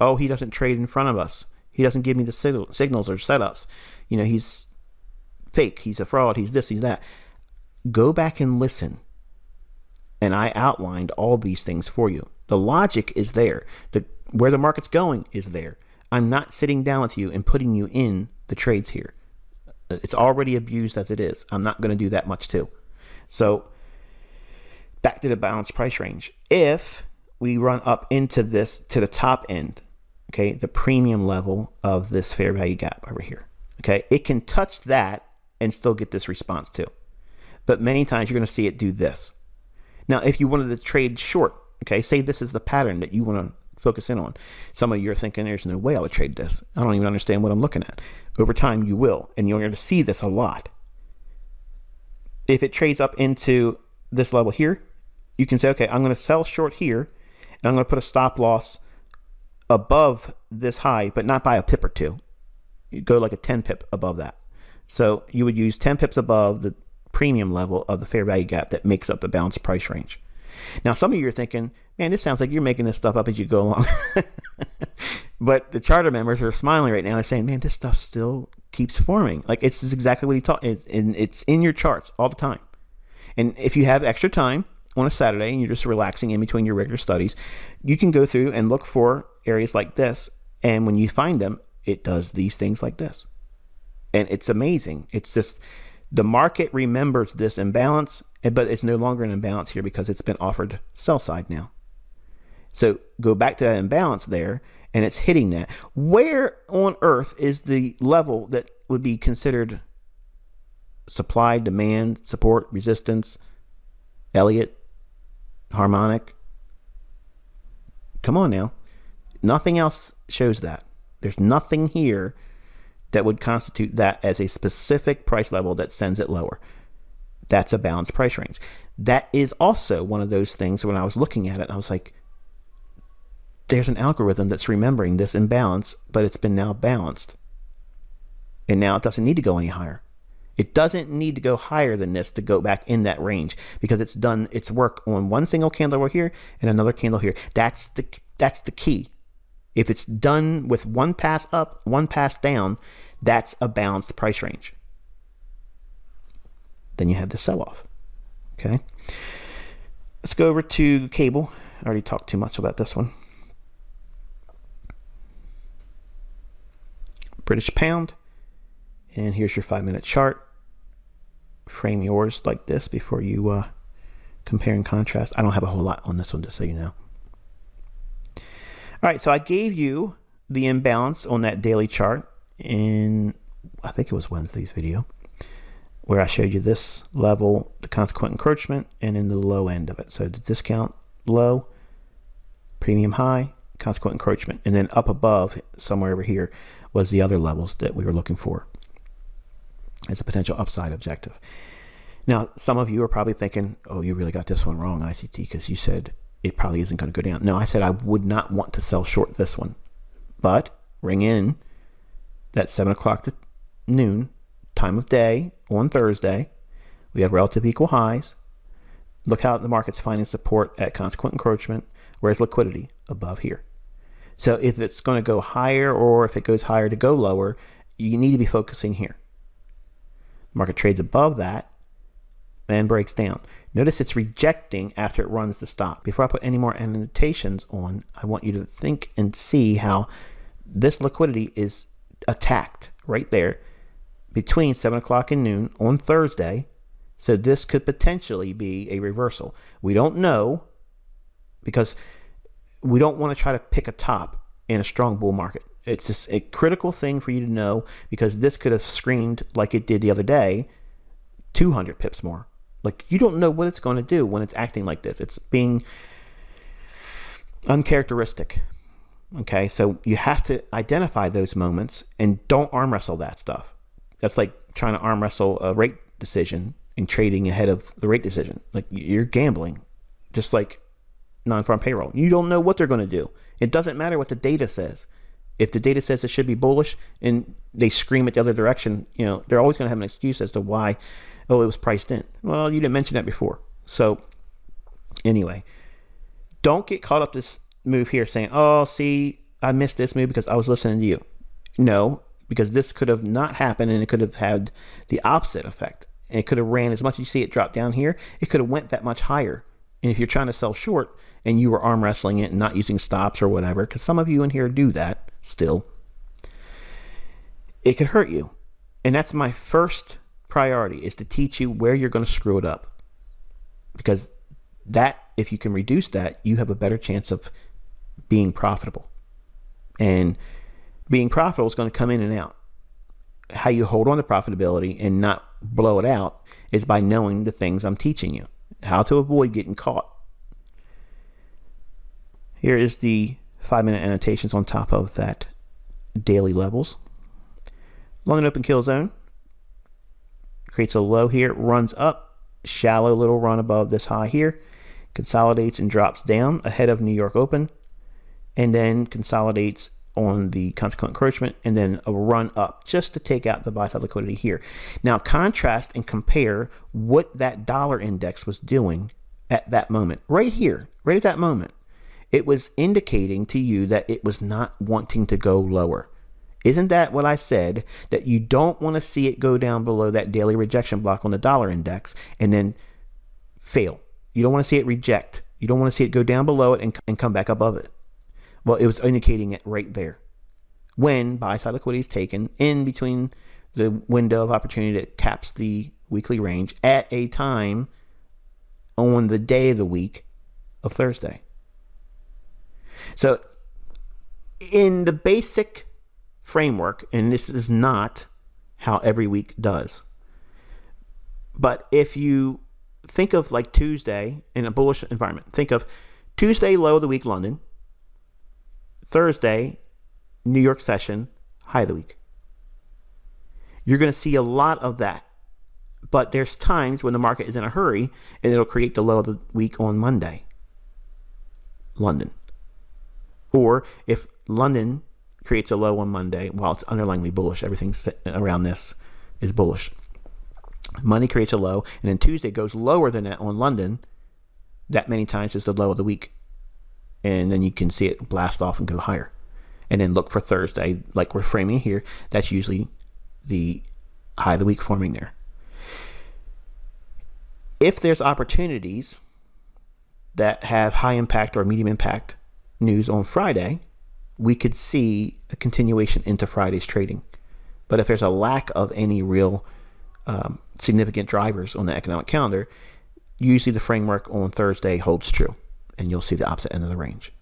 Oh, he doesn't trade in front of us. He doesn't give me the signals or setups. You know, he's fake. He's a fraud. He's this, he's that. Go back and listen. And I outlined all these things for you. The logic is there. Where the market's going is there. I'm not sitting down with you and putting you in the trades here. It's already abused as it is. I'm not going to do that much too. So back to the balanced price range. If we run up into this, to the top end, okay, the premium level of this fair value gap over here, okay, it can touch that and still get this response too. But many times you're going to see it do this. Now, if you wanted to trade short, okay, say this is the pattern that you want to focus in on. Some of you are thinking, there's no way I would trade this. I don't even understand what I'm looking at. Over time, you will, and you're going to see this a lot. If it trades up into this level here, you can say, okay, I'm going to sell short here, and I'm going to put a stop loss above this high, but not by a pip or two. You go like a 10 pip above that. So you would use 10 pips above the premium level of the fair value gap that makes up the balanced price range. Now, some of you are thinking, man, this sounds like you're making this stuff up as you go along. But the charter members are smiling right now. They're saying, man, this stuff still keeps forming. Like, it's exactly what he taught. It's in your charts all the time. And if you have extra time on a Saturday and you're just relaxing in between your regular studies, you can go through and look for areas like this. And when you find them, it does these things like this. And it's amazing. It's just the market remembers this imbalance, but it's no longer an imbalance here because it's been offered sell side now. So go back to that imbalance there, and it's hitting that. Where on earth is the level that would be considered supply, demand, support, resistance, Elliott, harmonic? Come on now. Nothing else shows that. There's nothing here that would constitute that as a specific price level that sends it lower. That's a balanced price range. That is also one of those things when I was looking at it, I was like, there's an algorithm that's remembering this imbalance, but it's been now balanced. And now it doesn't need to go any higher. It doesn't need to go higher than this to go back in that range because it's done its work on one single candle over here and another candle here. That's the key. If it's done with one pass up, one pass down, that's a balanced price range. Then you have the sell-off. Okay. Let's go over to cable. I already talked too much about this one. British pound. And here's your 5-minute chart. Frame yours like this before you compare and contrast. I don't have a whole lot on this one, just so you know. All right, so I gave you the imbalance on that daily chart in, I think it was Wednesday's video, where I showed you this level, the consequent encroachment, and in the low end of it. So the discount low, premium high, consequent encroachment, and then up above, somewhere over here, was the other levels that we were looking for as a potential upside objective. Now, some of you are probably thinking, oh, you really got this one wrong, ICT, because you said it probably isn't going to go down. No, I said I would not want to sell short this one. But ring in that 7 o'clock to noon time of day on Thursday. We have relative equal highs. Look how the market's finding support at consequent encroachment, whereas liquidity above here. So if it's going to go higher or if it goes higher to go lower, you need to be focusing here. Market trades above that and breaks down. Notice it's rejecting after it runs the stop. Before I put any more annotations on, I want you to think and see how this liquidity is attacked right there between 7 o'clock and noon on Thursday. So this could potentially be a reversal. We don't know because we don't want to try to pick a top in a strong bull market. It's just a critical thing for you to know, because this could have screamed like it did the other day, 200 pips more. Like, you don't know what it's going to do when it's acting like this. It's being uncharacteristic. Okay, so you have to identify those moments and don't arm wrestle that stuff. That's like trying to arm wrestle a rate decision and trading ahead of the rate decision. Like, you're gambling, just like non-farm payroll. You don't know what they're going to do. It doesn't matter what the data says. If the data says it should be bullish and they scream it the other direction, they're always going to have an excuse as to why. Oh, it was priced in. Well, you didn't mention that before. So anyway, don't get caught up this move here saying, oh, see, I missed this move because I was listening to you. No, because this could have not happened, and it could have had the opposite effect. And it could have ran, as much as you see it drop down here, it could have went that much higher. And if you're trying to sell short and you were arm wrestling it and not using stops or whatever, because some of you in here do that still, it could hurt you. And that's my first priority, is to teach you where you're going to screw it up. Because that, if you can reduce that, you have a better chance of being profitable. And being profitable is going to come in and out. How you hold on to profitability and not blow it out is by knowing the things I'm teaching you. How to avoid getting caught. Here is the 5-minute annotations on top of that daily levels. Long and open kill zone. Creates a low here, runs up, shallow little run above this high here, consolidates and drops down ahead of New York Open, and then consolidates on the consequent encroachment, and then a run up just to take out the buy side liquidity here. Now contrast and compare what that dollar index was doing at that moment. Right here, right at that moment, it was indicating to you that it was not wanting to go lower. Isn't that what I said? That you don't want to see it go down below that daily rejection block on the dollar index and then fail. You don't want to see it reject. You don't want to see it go down below it and come back above it. Well, it was indicating it right there. When buy side liquidity is taken in between the window of opportunity that caps the weekly range at a time on the day of the week of Thursday. So in the basic framework, and this is not how every week does, but if you think of like Tuesday in a bullish environment, think of Tuesday low of the week London, Thursday New York session, high of the week. You're going to see a lot of that, but there's times when the market is in a hurry and it'll create the low of the week on Monday, London. Or if London creates a low on Monday, while it's underlyingly bullish, everything around this is bullish. Monday creates a low, and then Tuesday goes lower than that on London. That many times is the low of the week. And then you can see it blast off and go higher. And then look for Thursday, like we're framing here. That's usually the high of the week forming there. If there's opportunities that have high impact or medium impact news on Friday, we could see a continuation into Friday's trading. But if there's a lack of any real significant drivers on the economic calendar, usually the framework on Thursday holds true, and you'll see the opposite end of the range.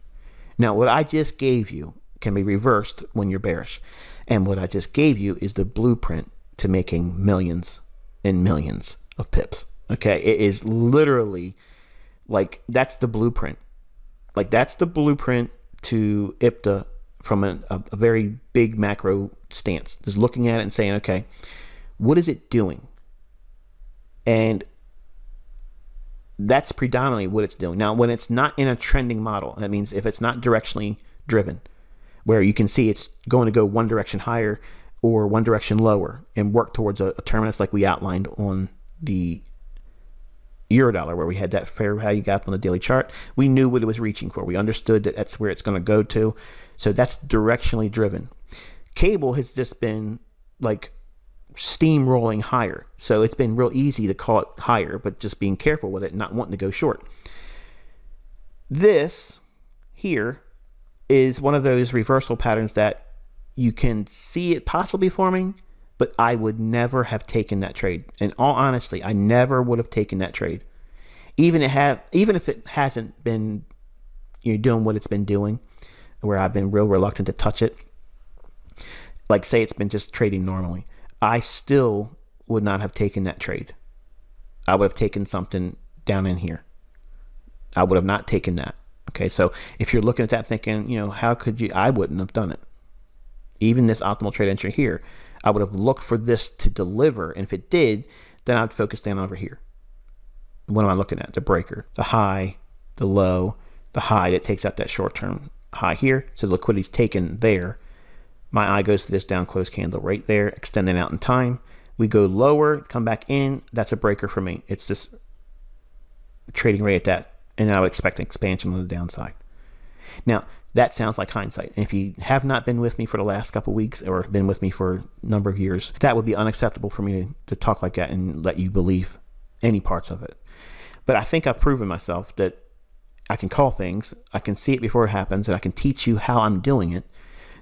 Now, what I just gave you can be reversed when you're bearish. And what I just gave you is the blueprint to making millions and millions of pips. Okay, it is literally like that's the blueprint. Like that's the blueprint to IPTA from a very big macro stance. Just looking at it and saying, okay, what is it doing? And that's predominantly what it's doing. Now, when it's not in a trending model, that means if it's not directionally driven, where you can see it's going to go one direction higher or one direction lower and work towards a terminus like we outlined on the Eurodollar, where we had that fair value gap on the daily chart. We knew what it was reaching for. We understood that that's where it's going to go to. So that's directionally driven. Cable has just been like steamrolling higher. So it's been real easy to call it higher, but just being careful with it, not wanting to go short. This here is one of those reversal patterns that you can see it possibly forming, but I would never have taken that trade. In all honesty, I never would have taken that trade. Even if it hasn't been doing what it's been doing, where I've been real reluctant to touch it. like say it's been just trading normally, I still would not have taken that trade. I would have taken something down in here. I would have not taken that. Okay, so if you're looking at that thinking, how could you, I wouldn't have done it. Even this optimal trade entry here, I would have looked for this to deliver. And if it did, then I'd focus down over here. What am I looking at? The breaker, the high, the low, the high that takes out that short-term high here. So the liquidity's taken there. My eye goes to this down close candle right there, extending out in time. We go lower, come back in. That's a breaker for me. It's just trading right at that. And I would expect an expansion on the downside. Now, that sounds like hindsight. And if you have not been with me for the last couple of weeks or been with me for a number of years, that would be unacceptable for me to talk like that and let you believe any parts of it. But I think I've proven myself that I can call things, I can see it before it happens, and I can teach you how I'm doing it.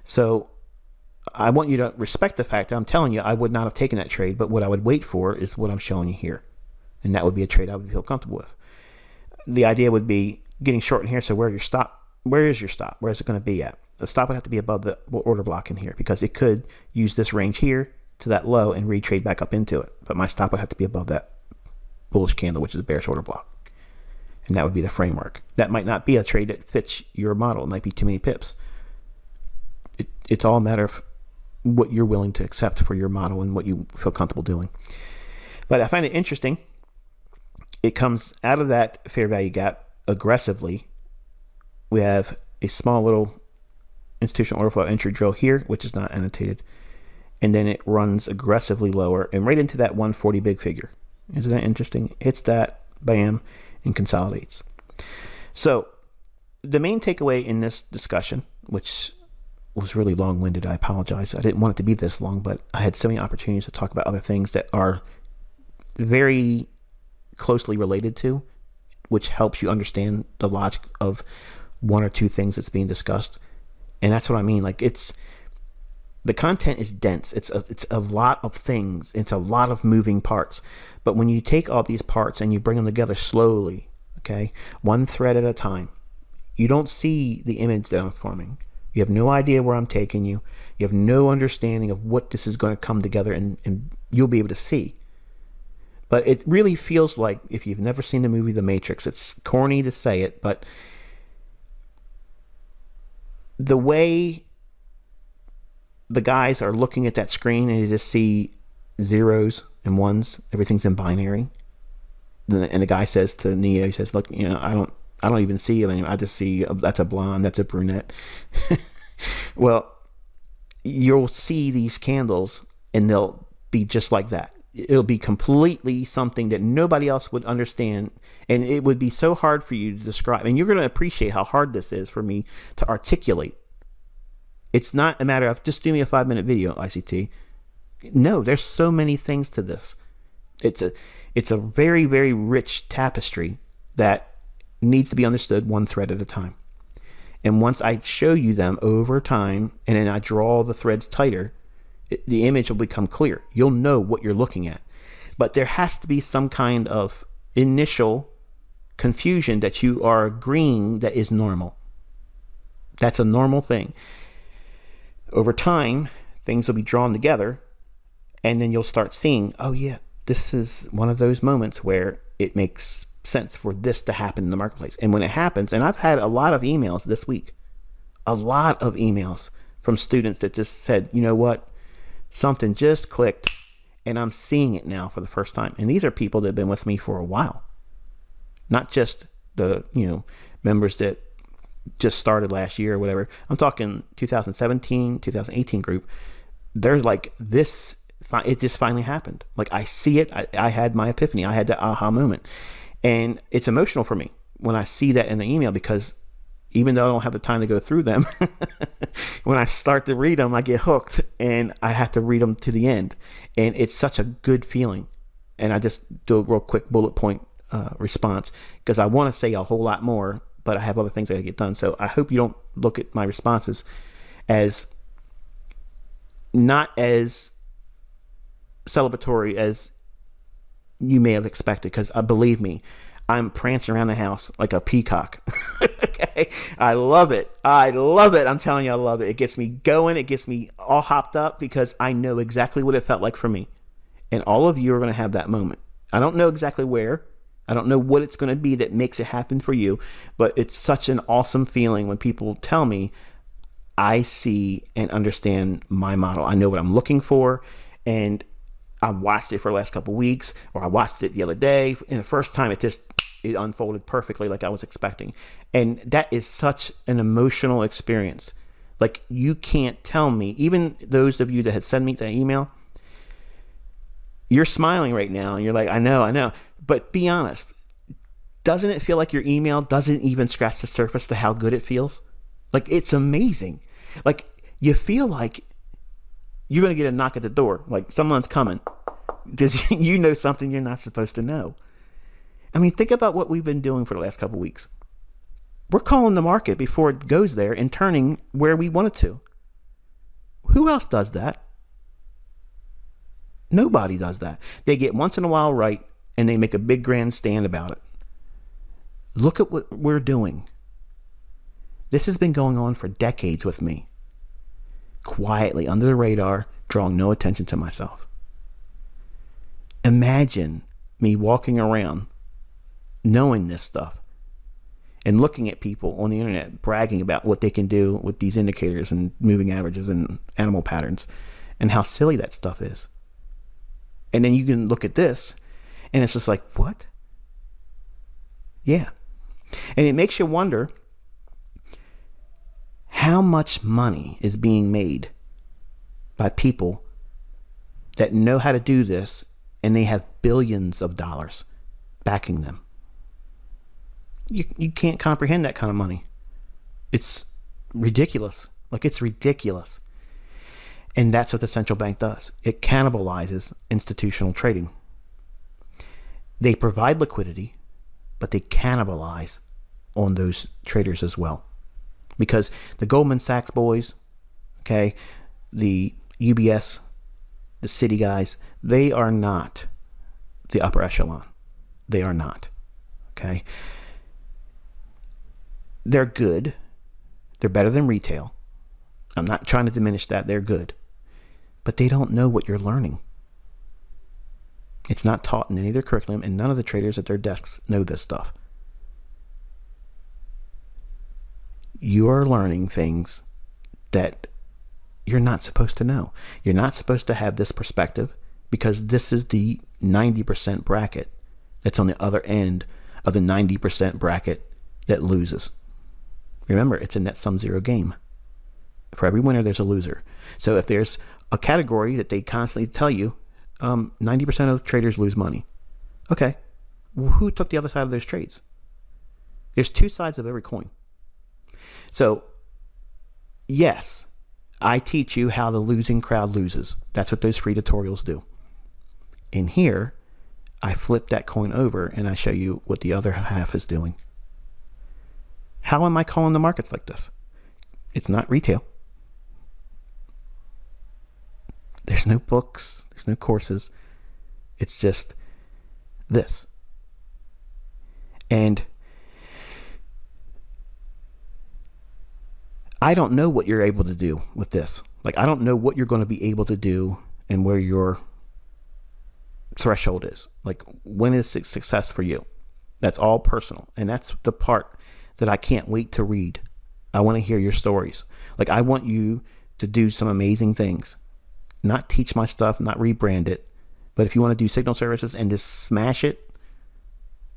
So I want you to respect the fact that I'm telling you I would not have taken that trade, but what I would wait for is what I'm showing you here. And that would be a trade I would feel comfortable with. The idea would be getting short in here. So where is your stop? Where is it going to be at? The stop would have to be above the order block in here because it could use this range here to that low and retrade back up into it. But my stop would have to be above that bullish candle, which is a bearish order block. And that would be the framework. That might not be a trade that fits your model. It might be too many pips. It's all a matter of what you're willing to accept for your model and what you feel comfortable doing. But I find it interesting. It comes out of that fair value gap aggressively. We have a small little institutional order flow entry drill here, which is not annotated. And then it runs aggressively lower and right into that 140 big figure. Isn't that interesting? Hits that, bam, and consolidates. So the main takeaway in this discussion, which was really long-winded, I apologize. I didn't want it to be this long, but I had so many opportunities to talk about other things that are very closely related to, which helps you understand the logic of one or two things that's being discussed. And that's what I mean. Like the content is dense. It's a lot of things. It's a lot of moving parts. But when you take all these parts and you bring them together slowly, okay, one thread at a time, you don't see the image that I'm forming. You have no idea where I'm taking you. You have no understanding of what this is going to come together and you'll be able to see. But it really feels like, if you've never seen the movie The Matrix, it's corny to say it, but the way the guys are looking at that screen and you just see zeros and ones, everything's in binary. And the guy says to Neo, he says, look, I don't even see it anymore. I just see that's a blonde, that's a brunette. Well, you'll see these candles and they'll be just like that. It'll be completely something that nobody else would understand. And it would be so hard for you to describe. And you're going to appreciate how hard this is for me to articulate. It's not a matter of just do me a 5-minute video, ICT. No, there's so many things to this. It's a very, very rich tapestry that needs to be understood one thread at a time. And once I show you them over time, and then I draw the threads tighter, the image will become clear. You'll know what you're looking at. But there has to be some kind of initial confusion that you are agreeing that is normal. That's a normal thing. Over time, things will be drawn together, and then you'll start seeing, oh yeah, this is one of those moments where it makes sense for this to happen in the marketplace. And when it happens, and I've had a lot of emails this week, a lot of emails from students that just said, you know what, something just clicked and I'm seeing it now for the first time. And these are people that have been with me for a while, not just the members that just started last year or whatever. I'm talking 2017, 2018 group. They're like, this, it just finally happened. Like, I see it. I had my epiphany. I had the aha moment. And it's emotional for me when I see that in the email, because even though I don't have the time to go through them, when I start to read them, I get hooked and I have to read them to the end. And it's such a good feeling. And I just do a real quick bullet point response, because I want to say a whole lot more, but I have other things I got to get done. So I hope you don't look at my responses as not as celebratory as you may have expected, because believe me, I'm prancing around the house like a peacock. Okay. I love it. I love it. I'm telling you, I love it. It gets me going. It gets me all hopped up because I know exactly what it felt like for me. And all of you are going to have that moment. I don't know exactly where. I don't know what it's going to be that makes it happen for you, but it's such an awesome feeling when people tell me I see and understand my model. I know what I'm looking for, and I watched it for the last couple of weeks, or I watched it the other day, and the first time it unfolded perfectly like I was expecting. And that is such an emotional experience. Like, you can't tell me, even those of you that had sent me that email, you're smiling right now and you're like, I know. But be honest, doesn't it feel like your email doesn't even scratch the surface to how good it feels? Like, it's amazing. Like, you feel like you're going to get a knock at the door. Like, someone's coming because you know something you're not supposed to know. I mean, think about what we've been doing for the last couple of weeks. We're calling the market before it goes there and turning where we want it to. Who else does that? Nobody does that. They get once in a while right, and they make a big grand stand about it. Look at what we're doing. This has been going on for decades with me. Quietly, under the radar, drawing no attention to myself. Imagine me walking around knowing this stuff and looking at people on the internet bragging about what they can do with these indicators and moving averages and animal patterns and how silly that stuff is. And then you can look at this and it's just like, what? Yeah. And it makes you wonder how much money is being made by people that know how to do this, and they have billions of dollars backing them. You can't comprehend that kind of money. It's ridiculous. Like, it's ridiculous. And that's what the central bank does. It cannibalizes institutional trading. They provide liquidity, but they cannibalize on those traders as well. Because the Goldman Sachs boys, okay, the UBS, the Citi guys, they are not the upper echelon. They are not, okay? They're good. They're better than retail. I'm not trying to diminish that. They're good. But they don't know what you're learning. It's not taught in any of their curriculum, and none of the traders at their desks know this stuff. You're learning things that you're not supposed to know. You're not supposed to have this perspective, because this is the 90% bracket that's on the other end of the 90% bracket that loses. Remember, it's a net sum zero game. For every winner, there's a loser. So if there's a category that they constantly tell you, 90% of traders lose money. Okay, well, who took the other side of those trades? There's two sides of every coin. So, yes, I teach you how the losing crowd loses. That's what those free tutorials do. In here, I flip that coin over and I show you what the other half is doing. How am I calling the markets like this? It's not retail. There's no books. There's no courses. It's just this. And I don't know what you're able to do with this. Like, I don't know what you're going to be able to do and where your threshold is. Like, when is success for you? That's all personal. And that's the part that I can't wait to read. I want to hear your stories. Like, I want you to do some amazing things. Not teach my stuff, not rebrand it. But if you want to do signal services and just smash it,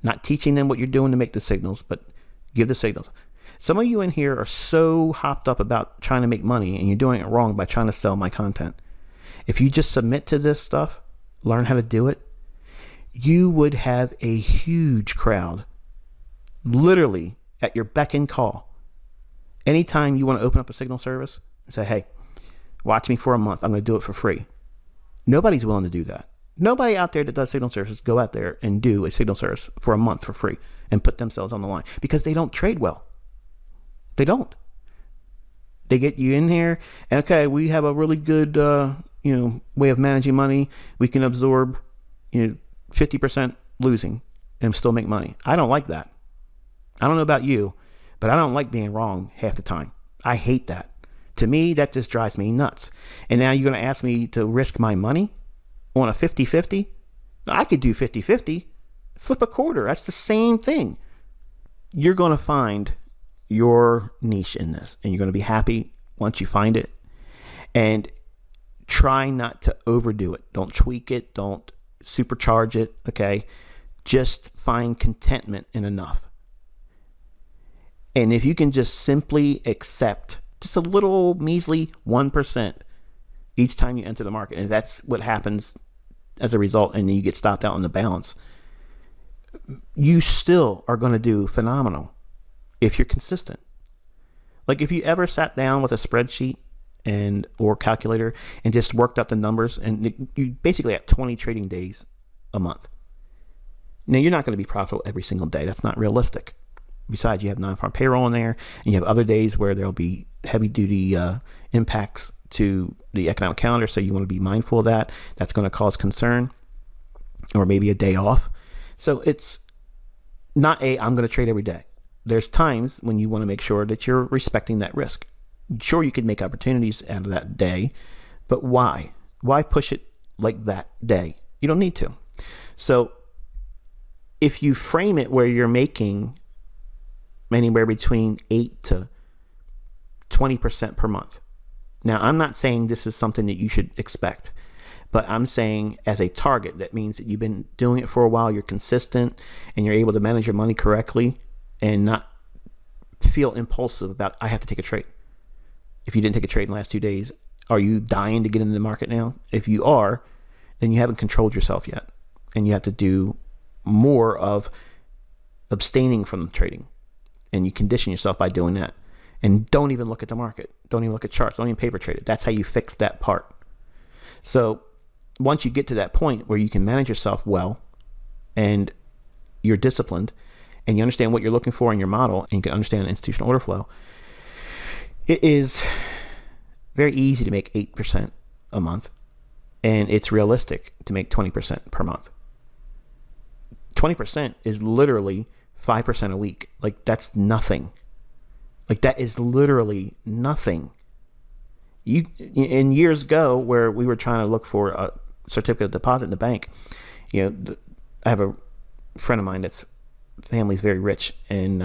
not teaching them what you're doing to make the signals, but give the signals. Some of you in here are so hopped up about trying to make money, and you're doing it wrong by trying to sell my content. If you just submit to this stuff, learn how to do it, you would have a huge crowd literally at your beck and call. Anytime you want to open up a signal service and say, hey, watch me for a month, I'm going to do it for free. Nobody's willing to do that. Nobody out there that does signal services go out there and do a signal service for a month for free and put themselves on the line, because they don't trade well. They don't. They get you in here and, okay, we have a really good way of managing money. We can absorb 50% losing. and still make money. I don't like that. I don't know about you, but I don't like being wrong half the time. I hate that. To me, that just drives me nuts. And now you're going to ask me to risk my money on a 50-50? I could do 50-50. Flip a quarter. That's the same thing. You're going to find your niche in this, and you're going to be happy once you find it. And try not to overdo it. Don't tweak it. Don't supercharge it. Okay. Just find contentment in enough. And if you can just simply accept just a little measly 1% each time you enter the market, and that's what happens as a result, and then you get stopped out on the balance, you still are going to do phenomenal if you're consistent. Like if you ever sat down with a spreadsheet or calculator and just worked up the numbers, and you basically have 20 trading days a month. Now you're not going to be profitable every single day. That's not realistic. Besides, you have non-farm payroll in there, and you have other days where there'll be heavy-duty impacts to the economic calendar, so you want to be mindful of that. That's going to cause concern, or maybe a day off. So it's not I'm going to trade every day. There's times when you want to make sure that you're respecting that risk. Sure, you could make opportunities out of that day, but why? Why push it like that day? You don't need to. So if you frame it where you're making anywhere between 8 to 20% per month. Now, I'm not saying this is something that you should expect, but I'm saying as a target, that means that you've been doing it for a while, you're consistent, and you're able to manage your money correctly and not feel impulsive about, I have to take a trade. If you didn't take a trade in the last 2 days, are you dying to get into the market now? If you are, then you haven't controlled yourself yet, and you have to do more of abstaining from trading. And you condition yourself by doing that. And don't even look at the market. Don't even look at charts. Don't even paper trade it. That's how you fix that part. So once you get to that point where you can manage yourself well, and you're disciplined, and you understand what you're looking for in your model, and you can understand institutional order flow, it is very easy to make 8% a month. And it's realistic to make 20% per month. 20% is literally 5% a week. Like that's nothing. Like that is literally nothing. You in years ago where we were trying to look for a certificate of deposit in the bank, I have a friend of mine that's family's very rich, and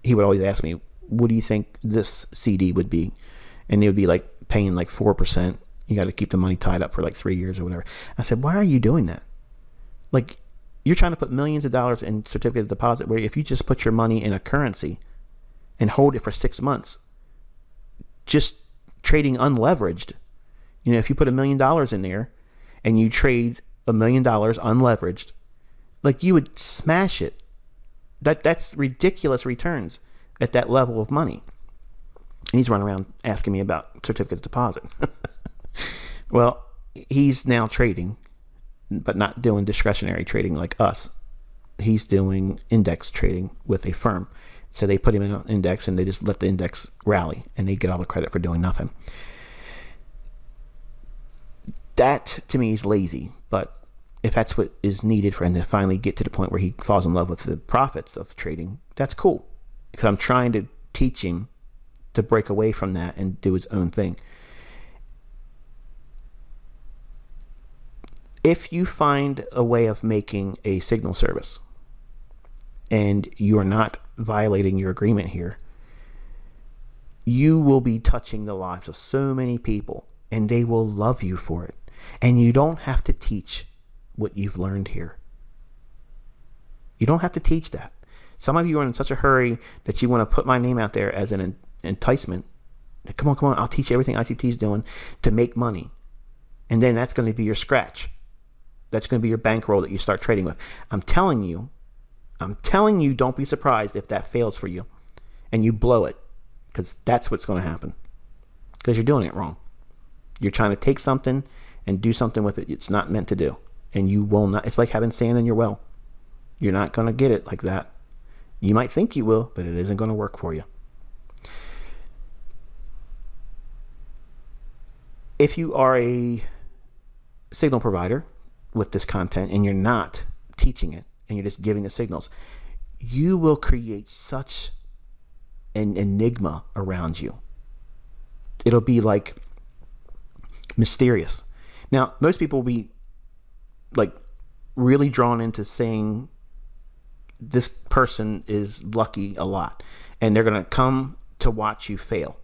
he would always ask me, what do you think this CD would be? And it would be like paying like 4%. You got to keep the money tied up for like 3 years or whatever. I said, why are you doing that? Like, you're trying to put millions of dollars in certificate of deposit, where if you just put your money in a currency and hold it for 6 months, just trading unleveraged, if you put $1 million in there and you trade $1 million unleveraged, like you would smash it. That's ridiculous returns at that level of money. And he's running around asking me about certificate of deposit. Well, he's now trading, but not doing discretionary trading like us. He's doing index trading with a firm. So they put him in an index and they just let the index rally, and they get all the credit for doing nothing. That to me is lazy, but if that's what is needed for him to finally get to the point where he falls in love with the profits of trading, that's cool. Because I'm trying to teach him to break away from that and do his own thing. If you find a way of making a signal service and you are not violating your agreement here, you will be touching the lives of so many people, and they will love you for it. And you don't have to teach what you've learned here. You don't have to teach that. Some of you are in such a hurry that you want to put my name out there as an enticement. Come on, I'll teach you everything ICT is doing to make money. And then that's going to be your scratch. That's going to be your bankroll that you start trading with. I'm telling you, don't be surprised if that fails for you and you blow it, because that's what's going to happen, because you're doing it wrong. You're trying to take something and do something with it it's not meant to do, and you will not. It's like having sand in your well. You're not going to get it like that. You might think you will, but it isn't going to work for you. If you are a signal provider with this content and you're not teaching it, and you're just giving the signals, you will create such an enigma around you. It'll be like mysterious. Now, most people will be like really drawn into saying this person is lucky a lot, and they're going to come to watch you fail.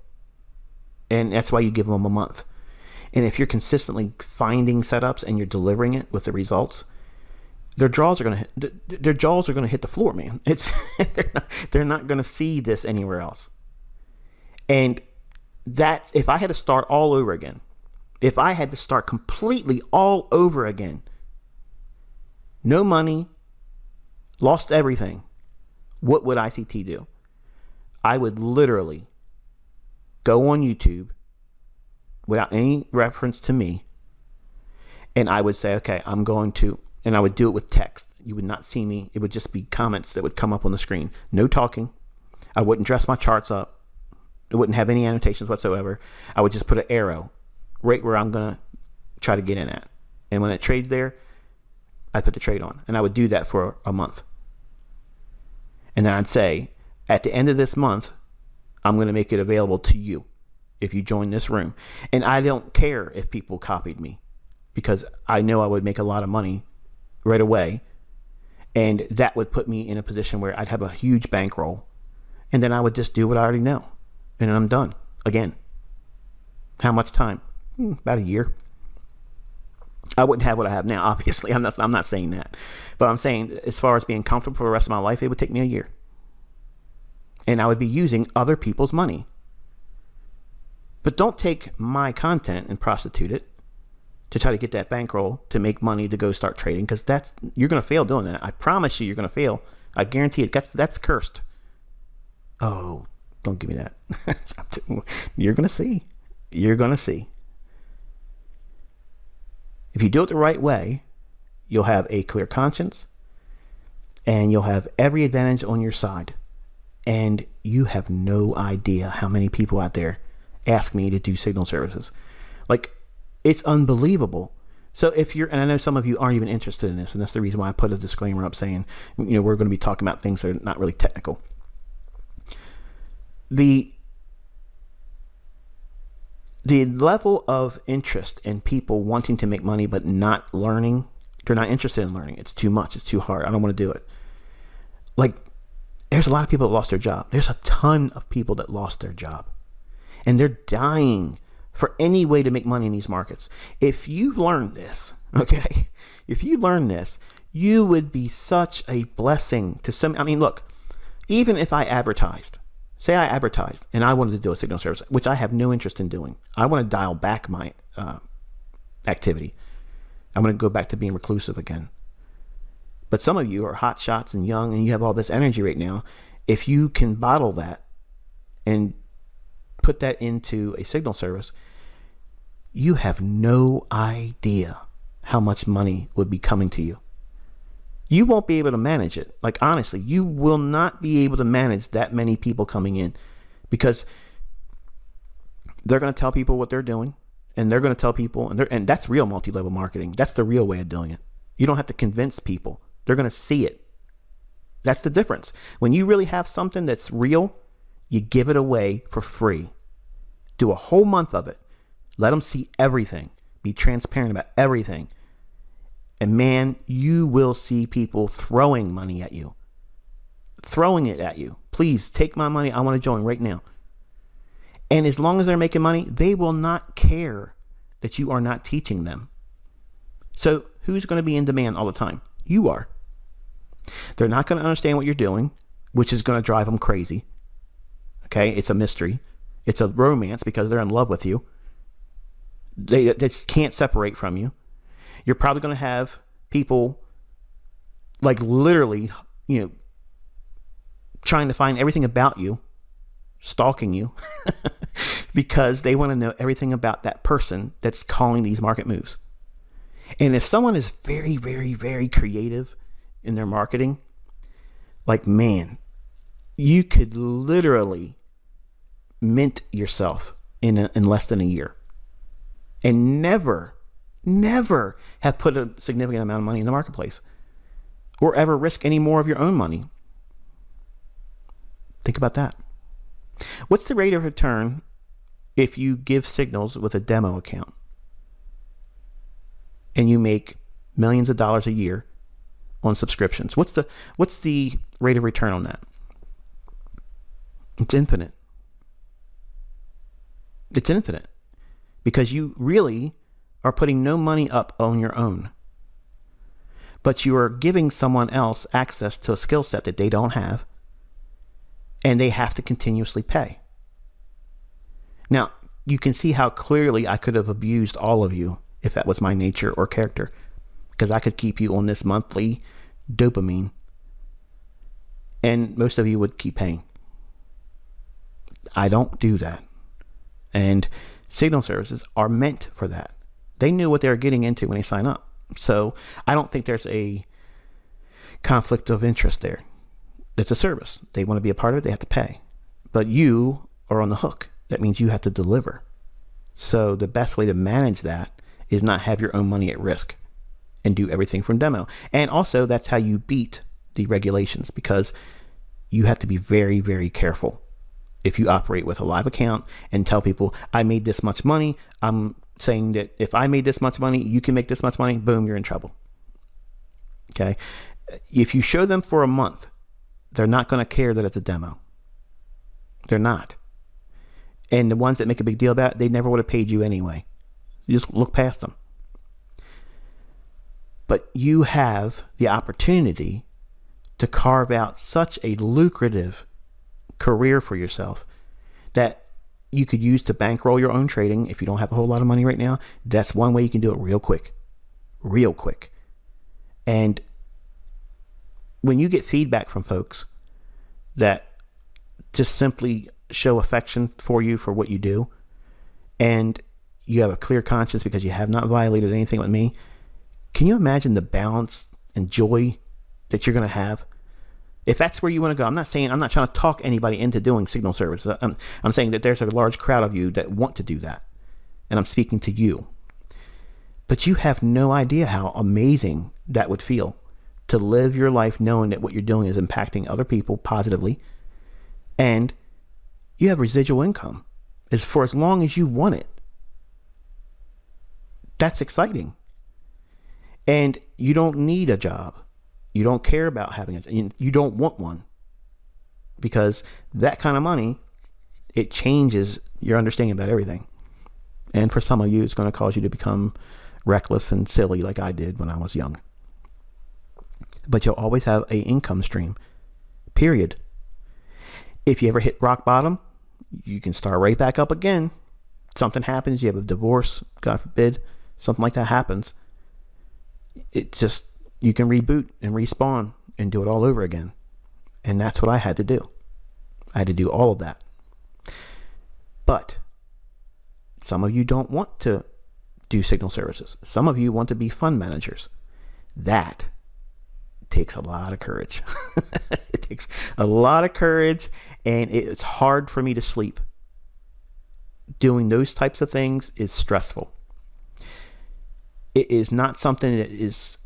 And that's why you give them a month. And if you're consistently finding setups and you're delivering it with the results, their jaws are going to hit the floor, man. It's they're not going to see this anywhere else. And that's, if I had to start all over again, if I had to start completely all over again, no money, lost everything, what would ICT do? I would literally go on YouTube without any reference to me, and I would say, okay, I'm going to, and I would do it with text. You would not see me. It would just be comments that would come up on the screen. No talking. I wouldn't dress my charts up. It wouldn't have any annotations whatsoever. I would just put an arrow right where I'm going to try to get in at. And when it trades there, I put the trade on. And I would do that for a month. And then I'd say, at the end of this month, I'm going to make it available to you if you join this room. And I don't care if people copied me, because I know I would make a lot of money right away. And that would put me in a position where I'd have a huge bankroll. And then I would just do what I already know. And then I'm done again. How much time? About a year. I wouldn't have what I have now, obviously. I'm not saying that. But I'm saying, as far as being comfortable for the rest of my life, it would take me a year. And I would be using other people's money. But don't take my content and prostitute it to try to get that bankroll to make money to go start trading, because you're going to fail doing that. I promise you, you're going to fail. I guarantee it. That's cursed. Oh, don't give me that. You're going to see. You're going to see. If you do it the right way, you'll have a clear conscience, and you'll have every advantage on your side. And you have no idea how many people out there ask me to do signal services. Like, it's unbelievable. So and I know some of you aren't even interested in this, and that's the reason why I put a disclaimer up saying, we're going to be talking about things that are not really technical. The level of interest in people wanting to make money but not learning, they're not interested in learning. It's too much. It's too hard. I don't want to do it. Like, there's a lot of people that lost their job. There's a ton of people that lost their job. And they're dying for any way to make money in these markets. If you learn this, okay, if you learn this, you would be such a blessing to some. I mean, look, even if I advertised, say I advertised and I wanted to do a signal service, which I have no interest in doing. I want to dial back my activity. I want to go back to being reclusive again. But some of you are hot shots and young, and you have all this energy right now. If you can bottle that and put that into a signal service, you have no idea how much money would be coming to you. You won't be able to manage it. Like, honestly, you will not be able to manage that many people coming in, because they're going to tell people what they're doing, and they're going to tell people, and that's real multi-level marketing. That's the real way of doing it. You don't have to convince people. They're going to see it. That's the difference. When you really have something that's real, you give it away for free. Do a whole month of it. Let them see everything. Be transparent about everything. And man, you will see people throwing money at you. Throwing it at you. Please take my money. I want to join right now. And as long as they're making money, they will not care that you are not teaching them. So who's going to be in demand all the time? You are. They're not going to understand what you're doing, which is going to drive them crazy. Okay? It's a mystery. It's a romance because they're in love with you. They just can't separate from you. You're probably going to have people like literally, trying to find everything about you, stalking you, because they want to know everything about that person that's calling these market moves. And if someone is very, very, very creative in their marketing, like, man, you could literally mint yourself in less than a year and never have put a significant amount of money in the marketplace. or ever risk any more of your own money. Think about that. What's the rate of return if you give signals with a demo account and you make millions of dollars a year on subscriptions? What's the rate of return on that? It's infinite. It's infinite because you really are putting no money up on your own, but you are giving someone else access to a skill set that they don't have, and they have to continuously pay. Now, you can see how clearly I could have abused all of you if that was my nature or character, because I could keep you on this monthly dopamine, and most of you would keep paying. I don't do that. And signal services are meant for that. They knew what they were getting into when they sign up. So I don't think there's a conflict of interest there. It's a service. They want to be a part of it. They have to pay. But you are on the hook. That means you have to deliver. So the best way to manage that is not have your own money at risk and do everything from demo. And also that's how you beat the regulations, because you have to be very, very careful if you operate with a live account and tell people, I made this much money. I'm saying that if I made this much money, you can make this much money. Boom, you're in trouble. Okay. If you show them for a month, they're not going to care that it's a demo. They're not. And the ones that make a big deal about it, they never would have paid you anyway. You just look past them. But you have the opportunity to carve out such a lucrative career for yourself that you could use to bankroll your own trading. If you don't have a whole lot of money right now, that's one way you can do it real quick. And when you get feedback from folks that just simply show affection for you for what you do, and you have a clear conscience because you have not violated anything with me, can you imagine the balance and joy that you're going to have? If that's where you want to go, I'm not trying to talk anybody into doing signal service. I'm saying that there's a large crowd of you that want to do that. And I'm speaking to you. But you have no idea how amazing that would feel to live your life knowing that what you're doing is impacting other people positively. And you have residual income for as long as you want it. That's exciting. And you don't need a job. You don't care about having you don't want one, because that kind of money, it changes your understanding about everything. And for some of you, it's going to cause you to become reckless and silly like I did when I was young. But you'll always have an income stream, period. If you ever hit rock bottom, you can start right back up again. Something happens, you have a divorce, God forbid, something like that happens. It just, you can reboot and respawn and do it all over again. And that's what I had to do. I had to do all of that. But some of you don't want to do signal services. Some of you want to be fund managers. That takes a lot of courage. It takes a lot of courage, and it's hard for me to sleep. Doing those types of things is stressful. It is not something that is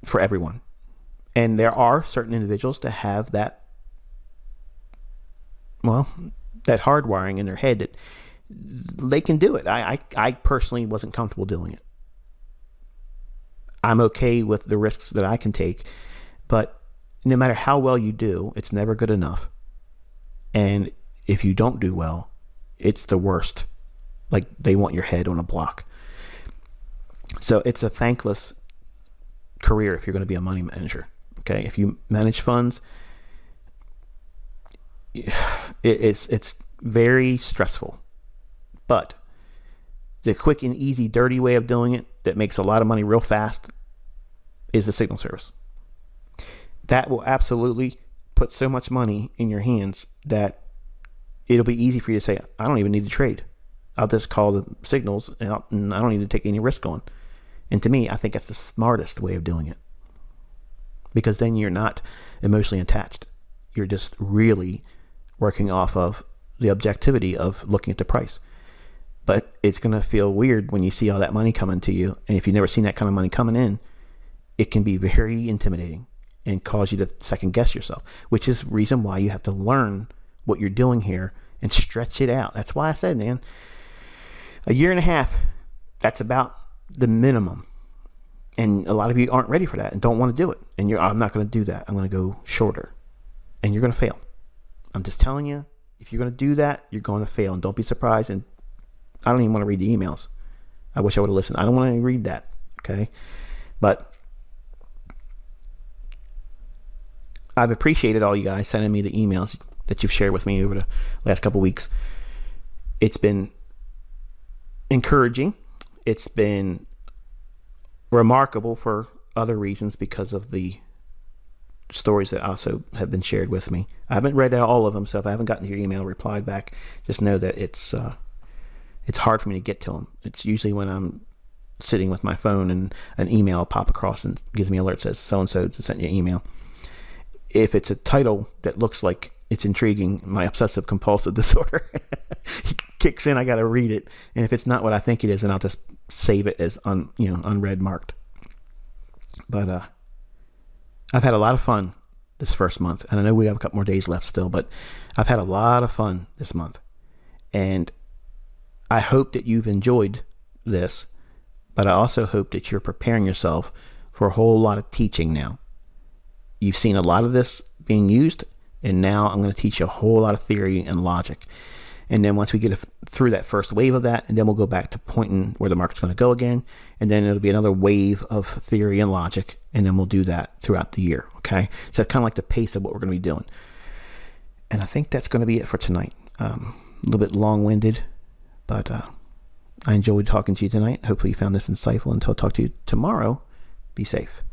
for everyone. And there are certain individuals that have that hardwiring in their head that they can do it. I personally wasn't comfortable doing it. I'm okay with the risks that I can take, but no matter how well you do, it's never good enough. And if you don't do well, it's the worst. Like, they want your head on a block. So it's a thankless career if you're going to be a money manager. Okay, if you manage funds, it's very stressful. But the quick and easy, dirty way of doing it that makes a lot of money real fast is the signal service. That will absolutely put so much money in your hands that it'll be easy for you to say, I don't even need to trade. I'll just call the signals and I don't need to take any risk on. And to me, I think that's the smartest way of doing it, because then you're not emotionally attached. You're just really working off of the objectivity of looking at the price. But it's going to feel weird when you see all that money coming to you. And if you've never seen that kind of money coming in, it can be very intimidating. and cause you to second guess yourself, which is the reason why you have to learn what you're doing here and stretch it out. That's why I said, man, a year and a half, that's about the minimum. And a lot of you aren't ready for that and don't want to do it. And I'm not going to do that. I'm going to go shorter. And you're going to fail. I'm just telling you, if you're going to do that, you're going to fail. And don't be surprised. And I don't even want to read the emails. I wish I would have listened. I don't want to read that. Okay. But I've appreciated all you guys sending me the emails that you've shared with me over the last couple of weeks. It's been encouraging. It's been remarkable for other reasons because of the stories that also have been shared with me. I haven't read all of them, so if I haven't gotten your email replied back, just know that it's hard for me to get to them. It's usually when I'm sitting with my phone and an email will pop across and gives me an alert, says so-and-so sent you an email. If it's a title that looks like it's intriguing, my obsessive compulsive disorder kicks in. I got to read it. And if it's not what I think it is, then I'll just save it as unread marked. But I've had a lot of fun this first month. And I know we have a couple more days left still, but I've had a lot of fun this month. And I hope that you've enjoyed this, but I also hope that you're preparing yourself for a whole lot of teaching now. You've seen a lot of this being used, and now I'm going to teach you a whole lot of theory and logic. And then once we get through that first wave of that, and then we'll go back to pointing where the market's going to go again, and then it'll be another wave of theory and logic, and then we'll do that throughout the year, okay? So that's kind of like the pace of what we're going to be doing. And I think that's going to be it for tonight. A little bit long-winded, but I enjoyed talking to you tonight. Hopefully you found this insightful. Until I talk to you tomorrow, be safe.